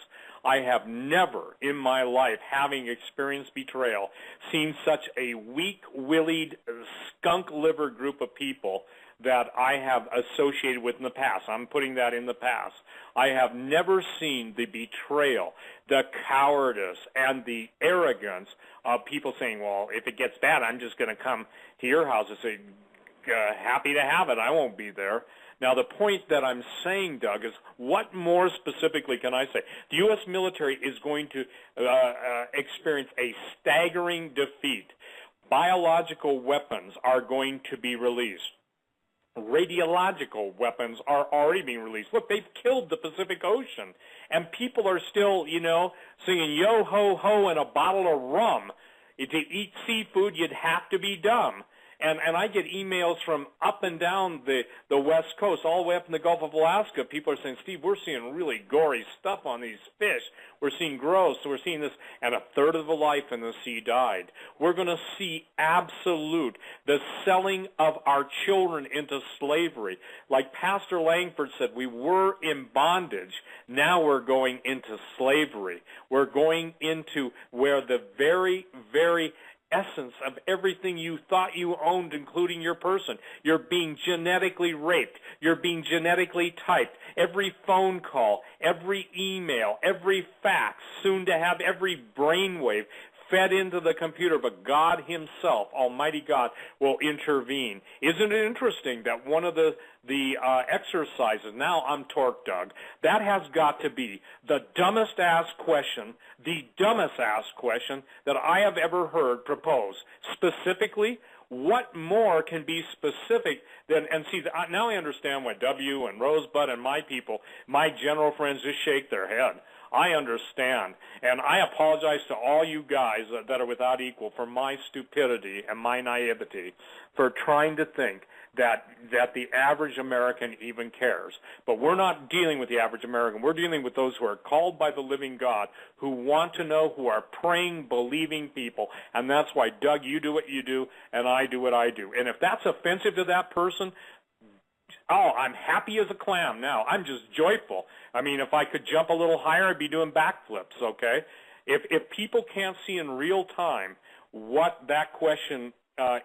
I have never in my life, having experienced betrayal, seen such a weak-willed, skunk-livered group of people that I have associated with in the past. I'm putting that in the past. I have never seen the betrayal, the cowardice, and the arrogance of people saying, well, if it gets bad, I'm just going to come to your house and say, happy to have it. I won't be there. Now, the point that I'm saying, Doug, is what more specifically can I say? The U.S. military is going to experience a staggering defeat. Biological weapons are going to be released. Radiological weapons are already being released. Look, they've killed the Pacific Ocean, and people are still, singing yo-ho-ho and a bottle of rum. To eat seafood, you'd have to be dumb. And I get emails from up and down the West Coast, all the way up in the Gulf of Alaska. People are saying, Steve, we're seeing really gory stuff on these fish. We're seeing gross. We're seeing this, and a third of the life in the sea died. We're going to see the selling of our children into slavery. Like Pastor Langford said, we were in bondage. Now we're going into slavery. We're going into where the very, very essence of everything you thought you owned, including your person. You're being genetically raped. You're being genetically typed. Every phone call, every email, every fax, soon to have every brainwave fed into the computer, but God himself, Almighty God, will intervene. Isn't it interesting that one of the exercises, now I'm torqued, Doug, that has got to be the dumbest asked question that I have ever heard proposed. Specifically, what more can be specific than, and see, now I understand why W and Rosebud and my people, my general friends, just shake their head. I understand, and I apologize to all you guys that are without equal for my stupidity and my naivety for trying to think that the average American even cares. But we're not dealing with the average American. We're dealing with those who are called by the living God, who want to know, who are praying, believing people. And that's why, Doug, you do what you do, and I do what I do. And if that's offensive to that person, I'm happy as a clam now. I'm just joyful. I mean, if I could jump a little higher, I'd be doing backflips, okay? If people can't see in real time what that question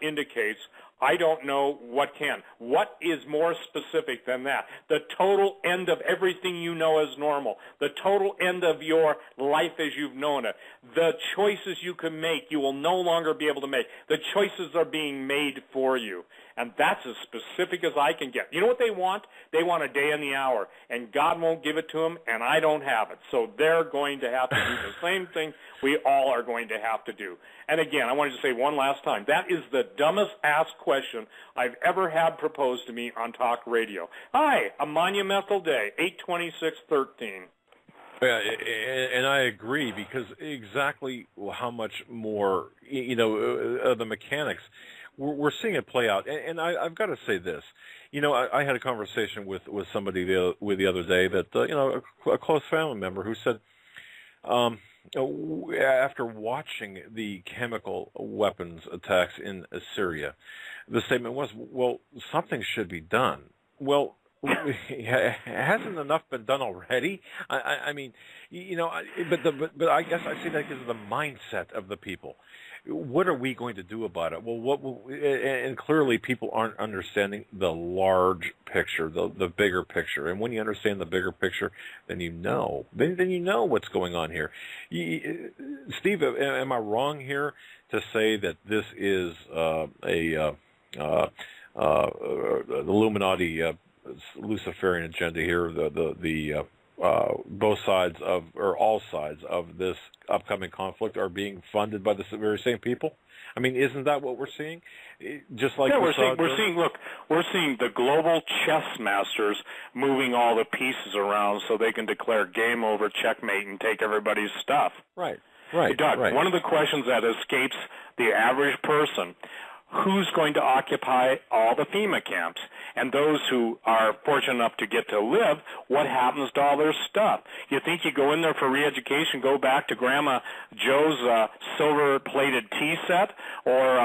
indicates, I don't know what can. What is more specific than that? The total end of everything you know as normal. The total end of your life as you've known it. The choices you can make, you will no longer be able to make. The choices are being made for you. And that's as specific as I can get. You know what they want? They want a day and the hour. And God won't give it to them, and I don't have it. So they're going to have to do the same thing we all are going to have to do. And again, I wanted to say one last time, that is the dumbest asked question I've ever had proposed to me on talk radio. Hi, a monumental day, 8/26/13. Yeah, and I agree, because exactly how much more, the mechanics, we're seeing it play out. And I've got to say this. I had a conversation with somebody the other day that, a close family member who said, after watching the chemical weapons attacks in Syria, the statement was, well, something should be done. Well, hasn't enough been done already? I mean, but I guess I see that because of the mindset of the people. What are we going to do about it? Well, and clearly people aren't understanding the large picture, the bigger picture. And when you understand the bigger picture, then you know what's going on here. Steve, am I wrong here to say that this is the Illuminati Luciferian agenda here, both sides of, or all sides of this upcoming conflict are being funded by the very same people? I mean, isn't that what we're seeing? Just like we're seeing the global chess masters moving all the pieces around so they can declare game over, checkmate, and take everybody's stuff. Right. Doug, one of the questions that escapes the average person: who's going to occupy all the FEMA camps? And those who are fortunate enough to get to live, what happens to all their stuff? You think you go in there for re-education, go back to Grandma Joe's silver-plated tea set, or,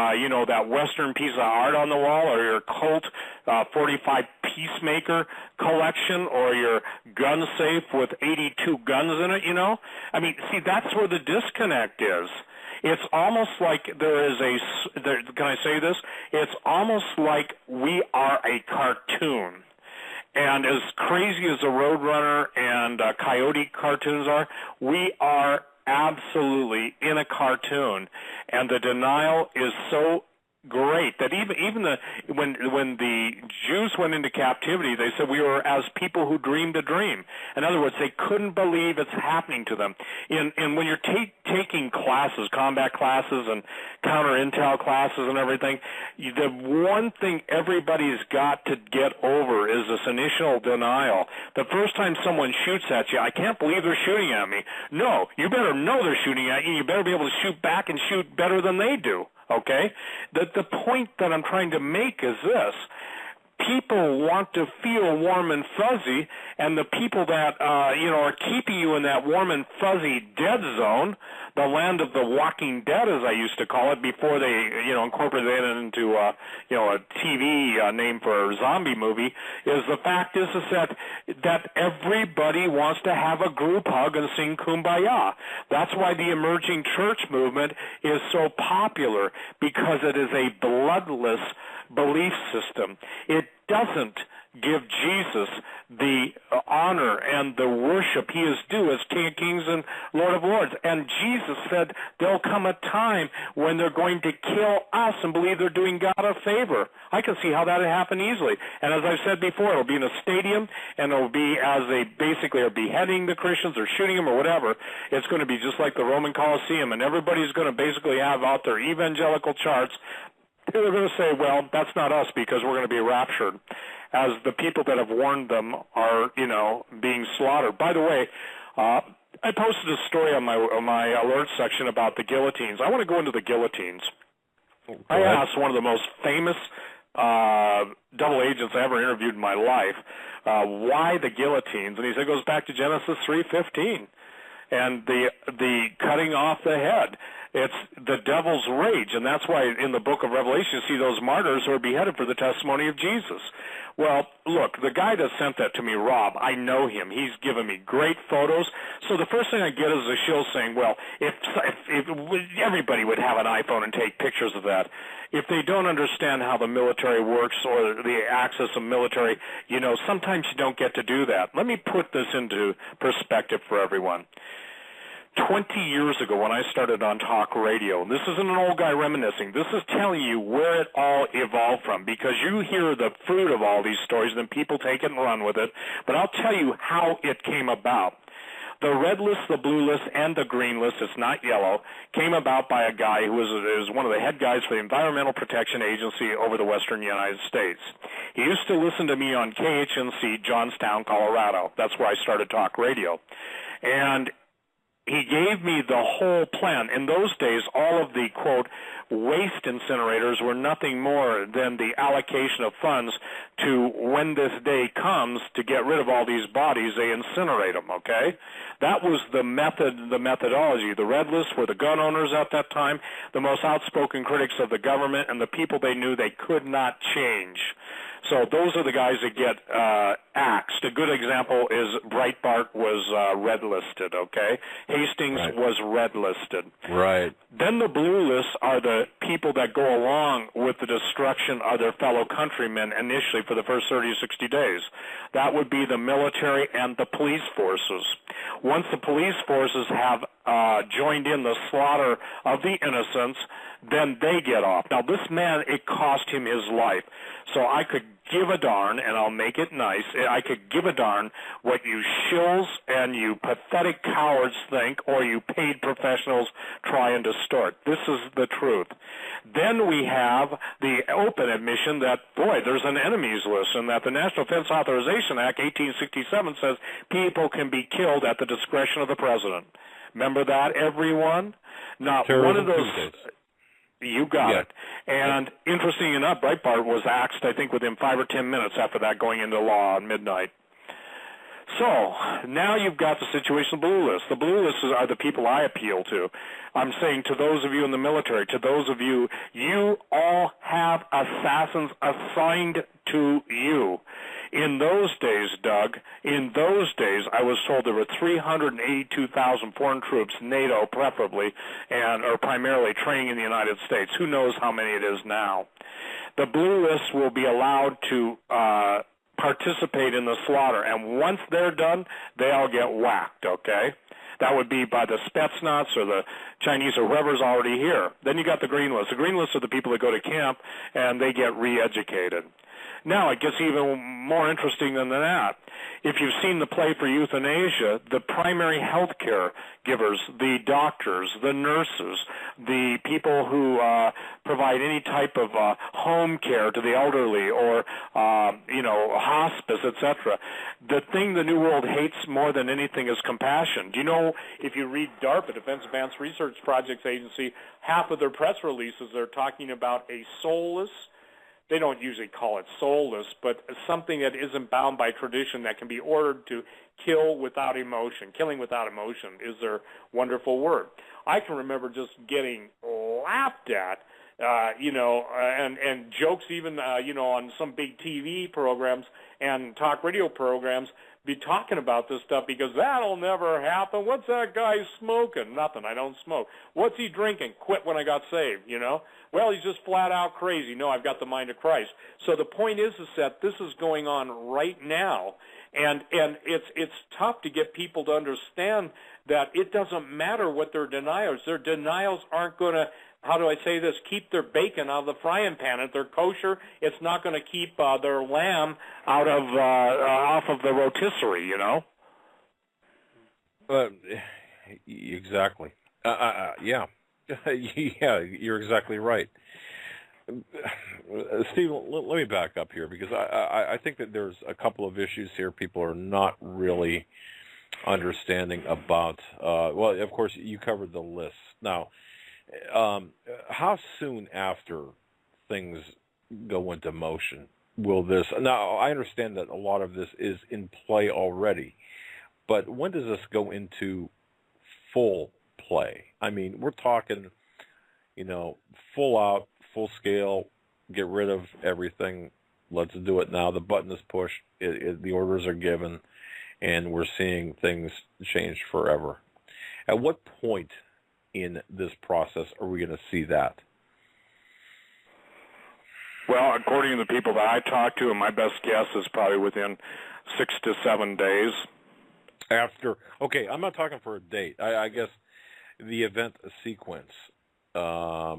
that Western piece of art on the wall, or your Colt 45 Peacemaker collection, or your gun safe with 82 guns in it, I mean, see, that's where the disconnect is. It's almost like can I say this? It's almost like we are a cartoon. And as crazy as the Roadrunner and Coyote cartoons are, we are absolutely in a cartoon. And the denial is so great that when the Jews went into captivity, they said we were as people who dreamed a dream. In other words, they couldn't believe it's happening to them. And when you're taking classes, combat classes and counter intel classes and everything, the one thing everybody's got to get over is this initial denial. The first time someone shoots at you, I can't believe they're shooting at me. No, you better know they're shooting at you. You better be able to shoot back and shoot better than they do. Okay? The point that I'm trying to make is this. People want to feel warm and fuzzy, and the people that, are keeping you in that warm and fuzzy dead zone, the land of the walking dead, as I used to call it, before they, incorporated it into, a TV name for a zombie movie, is the fact is that everybody wants to have a group hug and sing Kumbaya. That's why the emerging church movement is so popular, because it is a bloodless belief system. It doesn't give Jesus the honor and the worship he is due as King of Kings and Lord of Lords. And Jesus said there'll come a time when they're going to kill us and believe they're doing God a favor. I can see how that would happen easily. And as I've said before, it'll be in a stadium, and it'll be as they basically are beheading the Christians or shooting them or whatever. It's going to be just like the Roman Colosseum, and everybody's going to basically have out their evangelical charts. They're going to say, well, that's not us because we're going to be raptured, as the people that have warned them are, being slaughtered. By the way, I posted a story on my alert section about the guillotines. I want to go into the guillotines. I asked one of the most famous double agents I ever interviewed in my life, why the guillotines? And he said it goes back to Genesis 3:15. And the cutting off the head. It's the devil's rage, and that's why in the book of Revelation you see those martyrs who are beheaded for the testimony of Jesus. Well, look, the guy that sent that to me, Rob, I know him. He's given me great photos. So the first thing I get is a shill saying, well, if everybody would have an iPhone and take pictures of that. If they don't understand how the military works or the axis of military, sometimes you don't get to do that. Let me put this into perspective for everyone. 20 years ago when I started on talk radio, and this isn't an old guy reminiscing, this is telling you where it all evolved from, because you hear the fruit of all these stories and then people take it and run with it, but I'll tell you how it came about. The red list, the blue list, and the green list, it's not yellow, came about by a guy who was one of the head guys for the Environmental Protection Agency over the western United States. He used to listen to me on KHNC, Johnstown, Colorado. That's where I started talk radio. And he gave me the whole plan. In those days, all of the, quote, waste incinerators were nothing more than the allocation of funds to, when this day comes, to get rid of all these bodies, they incinerate them, okay? That was the methodology. The red list were the gun owners at that time, the most outspoken critics of the government, and the people they knew they could not change. So those are the guys that get axed. A good example is Breitbart was red-listed, okay? Hastings was red-listed. Right. Then the blue lists are the people that go along with the destruction of their fellow countrymen initially for the first 30 or 60 days. That would be the military and the police forces. Once the police forces have joined in the slaughter of the innocents, then they get off. Now, this man, it cost him his life. So I could give a darn, and I'll make it nice, I could give a darn what you shills and you pathetic cowards think, or you paid professionals try and distort. This is the truth. Then we have the open admission that, boy, there's an enemies list, and that the National Defense Authorization Act, 1867, says people can be killed at the discretion of the president. Remember that, everyone? Not one of those... You got it. And interesting enough, Breitbart was axed, I think, within 5 or 10 minutes after that, going into law on midnight. So now you've got the situation of the blue list. The blue list are the people I appeal to. I'm saying to those of you in the military, to those of you, you all have assassins assigned to you. In those days, Doug, in those days, I was told there were 382,000 foreign troops, NATO preferably, or primarily training in the United States. Who knows how many it is now? The blue list will be allowed to participate in the slaughter, and once they're done, they all get whacked, okay? That would be by the Spetsnaz or the Chinese or whoever's already here. Then you got the green list. The green list are the people that go to camp, and they get re-educated. Now, it gets even more interesting than that. If you've seen the play for euthanasia, the primary health care givers, the doctors, the nurses, the people who provide any type of home care to the elderly or, hospice, etc. The thing the New World hates more than anything is compassion. Do you know, if you read DARPA, Defense Advanced Research Projects Agency, half of their press releases are talking about a soulless, they don't usually call it soulless, but something that isn't bound by tradition that can be ordered to kill without emotion. Killing without emotion is their wonderful word. I can remember just getting laughed at, and jokes even, on some big TV programs and talk radio programs be talking about this stuff because that'll never happen. What's that guy smoking? Nothing. I don't smoke. What's he drinking? Quit when I got saved, Well, he's just flat out crazy. No, I've got the mind of Christ. So the point is that this is going on right now, and it's tough to get people to understand that it doesn't matter what their denials. Their denials aren't going to, how do I say this, keep their bacon out of the frying pan. If they're kosher, it's not going to keep their lamb out of off of the rotisserie, Exactly. Yeah. Yeah, you're exactly right. Steve, let me back up here because I think that there's a couple of issues here people are not really understanding about. Well, of course, you covered the list. Now, how soon after things go into motion will this... Now, I understand that a lot of this is in play already, but when does this go into full play? I mean, we're talking, full out, full scale, get rid of everything, let's do it now. The button is pushed, the orders are given, and we're seeing things change forever. At what point in this process are we going to see that? Well, according to the people that I talked to, and my best guess is probably within 6 to 7 days. Okay, I'm not talking for a date. I guess the event sequence. The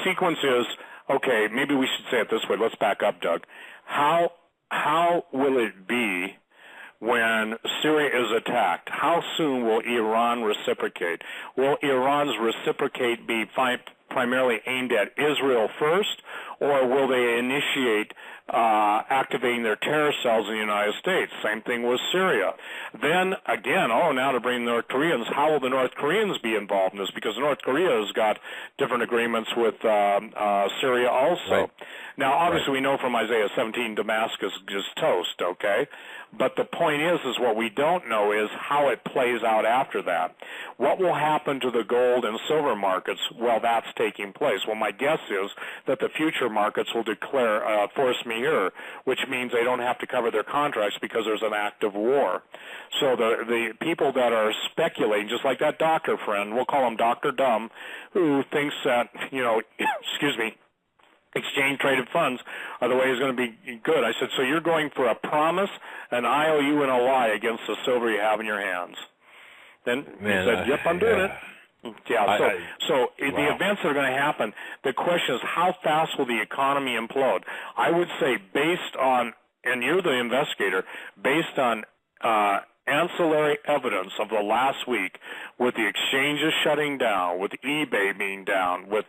sequence is, okay, maybe we should say it this way. Let's back up, Doug. How will it be when Syria is attacked? How soon will Iran reciprocate? Will Iran's reciprocate be primarily aimed at Israel first, or will they initiate activating their terror cells in the United States? Same thing with Syria. Then, again, now to bring North Koreans, how will the North Koreans be involved in this? Because North Korea has got different agreements with Syria also. Right. Now, obviously, we know from Isaiah 17, Damascus is just toast, okay? But the point is what we don't know is how it plays out after that. What will happen to the gold and silver markets while that's taking place? Well, my guess is that the future markets will declare force majeure, which means they don't have to cover their contracts because there's an act of war. So the people that are speculating, just like that doctor friend, we'll call him Dr. Dumb, who thinks that, exchange-traded funds are the way it's going to be good. I said, so you're going for a promise, an IOU, and a lie against the silver you have in your hands. Then he said, yep, I'm doing it. Yeah, so the wow. events that are going to happen, the question is how fast will the economy implode? I would say based on, and you're the investigator, based on ancillary evidence of the last week, with the exchanges shutting down, with eBay being down, with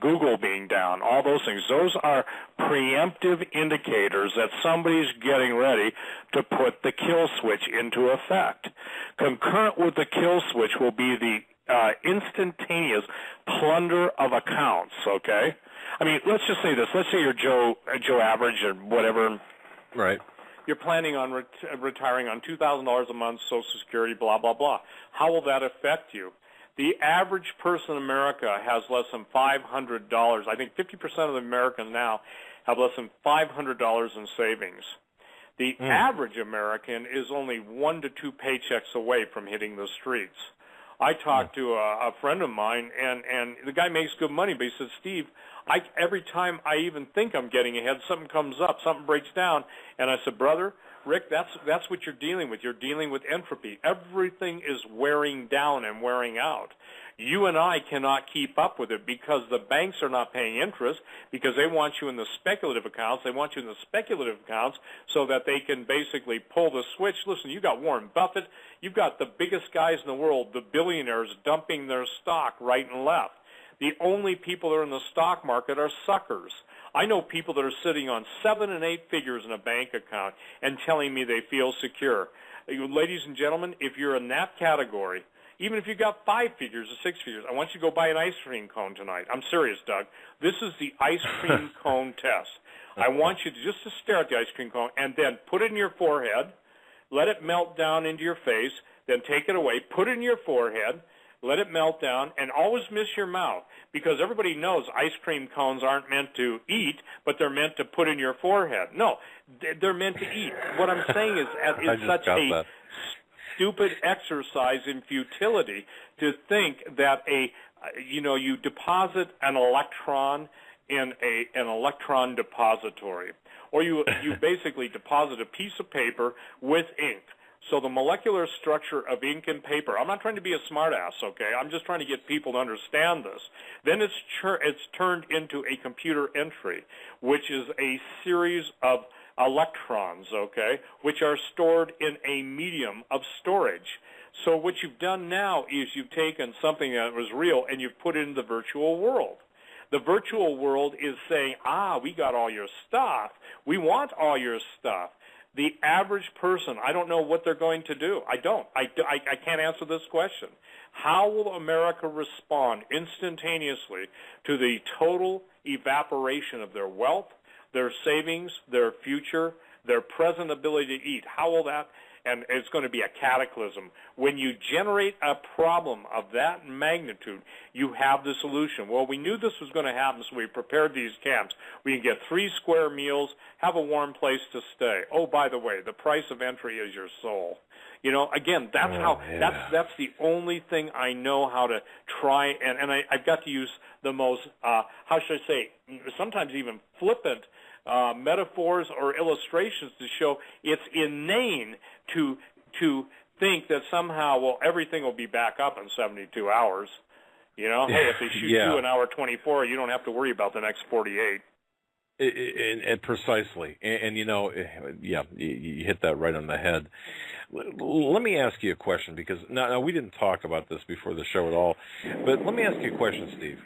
Google being down, all those things, those are preemptive indicators that somebody's getting ready to put the kill switch into effect. Concurrent with the kill switch will be the instantaneous plunder of accounts, okay? I mean, let's just say this. Let's say you're Joe Average or whatever. Right. You're planning on retiring on $2,000 a month, Social Security, blah, blah, blah. How will that affect you? The average person in America has less than $500. I think 50% of the Americans now have less than $500 in savings. The average American is only 1 to 2 paychecks away from hitting the streets. I talked to a friend of mine, and the guy makes good money, but he says, Steve, every time I even think I'm getting ahead, something comes up, something breaks down. And I said, brother, Rick, that's what you're dealing with. You're dealing with entropy. Everything is wearing down and wearing out. You and I cannot keep up with it because the banks are not paying interest, because they want you in the speculative accounts. They want you in the speculative accounts so that they can basically pull the switch. Listen, you got Warren Buffett. You've got the biggest guys in the world, the billionaires, dumping their stock right and left. The only people that are in the stock market are suckers. I know people that are sitting on 7 and 8 figures in a bank account and telling me they feel secure. Ladies and gentlemen, if you're in that category, even if you got 5 figures or 6 figures, I want you to go buy an ice cream cone tonight. I'm serious, Doug. This is the ice cream cone test. I want you to just to stare at the ice cream cone and then put it in your forehead, let it melt down into your face, then take it away, put it in your forehead, let it melt down, and always miss your mouth, because everybody knows ice cream cones aren't meant to eat, but they're meant to put in your forehead. No, they're meant to eat. What I'm saying is it's such a stupid exercise in futility to think that you deposit an electron in an electron depository, or you basically deposit a piece of paper with ink. So the molecular structure of ink and paper, I'm not trying to be a smartass, okay? I'm just trying to get people to understand this. Then it's turned into a computer entry, which is a series of electrons, okay, which are stored in a medium of storage. So what you've done now is you've taken something that was real and you've put it in the virtual world. The virtual world is saying, we got all your stuff. We want all your stuff. The average person, I don't know what they're going to do. I can't answer this question. How will America respond instantaneously to the total evaporation of their wealth, their savings, their future, their present ability to eat? How will that? And it's going to be a cataclysm. When you generate a problem of that magnitude, you have the solution. Well, we knew this was going to happen, so we prepared these camps. We can get 3 square meals, have a warm place to stay. Oh, by the way, the price of entry is your soul. Again, that's the only thing I know how to try, and I've got to use the most, how should I say, sometimes even flippant metaphors or illustrations to show it's inane to think that somehow, everything will be back up in 72 hours. Hey, if they shoot you an hour 24, you don't have to worry about the next 48. And precisely. And you hit that right on the head. Let me ask you a question, because now we didn't talk about this before the show at all, but let me ask you a question, Steve.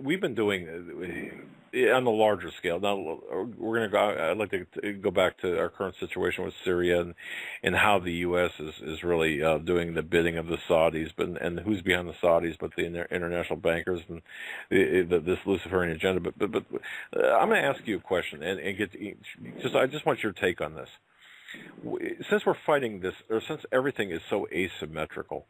We've been doing on the larger scale. Now we're going to go. I'd like to go back to our current situation with Syria and how the U.S. is really doing the bidding of the Saudis, and who's behind the Saudis, but the international bankers and this Luciferian agenda. But I'm going to ask you a question and I just want your take on this. Since we're fighting this, or since everything is so asymmetrical,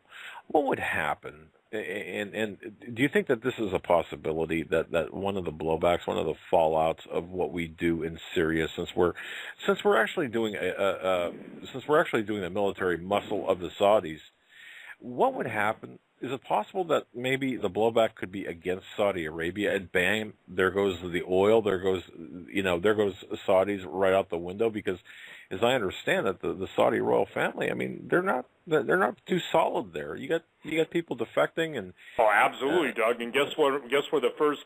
what would happen? And do you think that this is a possibility, that one of the blowbacks, one of the fallouts of what we do in Syria, since we're actually doing the military muscle of the Saudis, what would happen is it possible that maybe the blowback could be against Saudi Arabia, and bam, there goes the oil, there goes Saudis right out the window? Because, as I understand it, the Saudi royal family, I mean, they're not too solid there. You got people defecting, and absolutely, Doug. And guess what? Guess where the first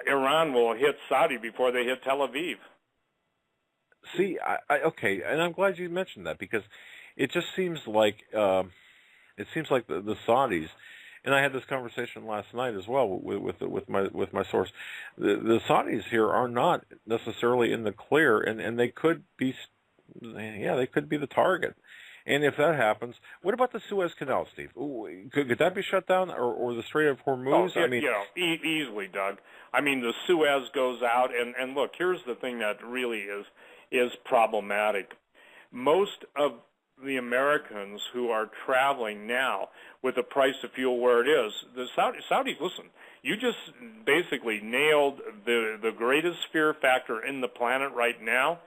Iran will hit Saudi before they hit Tel Aviv. See, okay, and I'm glad you mentioned that, because it just seems like the Saudis, and I had this conversation last night as well with my source. The Saudis here are not necessarily in the clear, and they could be, they could be the target. And if that happens, what about the Suez Canal, Steve? Could that be shut down, or the Strait of Hormuz? I mean, easily, Doug. I mean, the Suez goes out, and look, here's the thing that really is problematic. Most of the Americans who are traveling now with the price of fuel where it is, the Saudis, listen, you just basically nailed the greatest fear factor in the planet right now.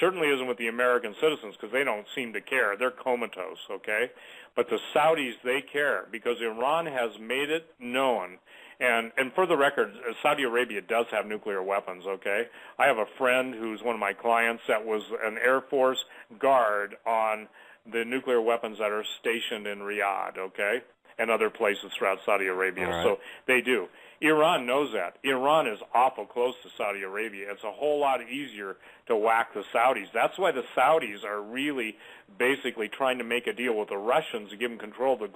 Certainly isn't with the American citizens, because they don't seem to care. They're comatose, okay? But the Saudis, they care, because Iran has made it known. And for the record, Saudi Arabia does have nuclear weapons, okay? I have a friend who's one of my clients that was an Air Force guard on the nuclear weapons that are stationed in Riyadh, okay, and other places throughout Saudi Arabia. All right. So they do. Iran knows that. Iran is awful close to Saudi Arabia. It's a whole lot easier to whack the Saudis. That's why the Saudis are really basically trying to make a deal with the Russians to give them control of the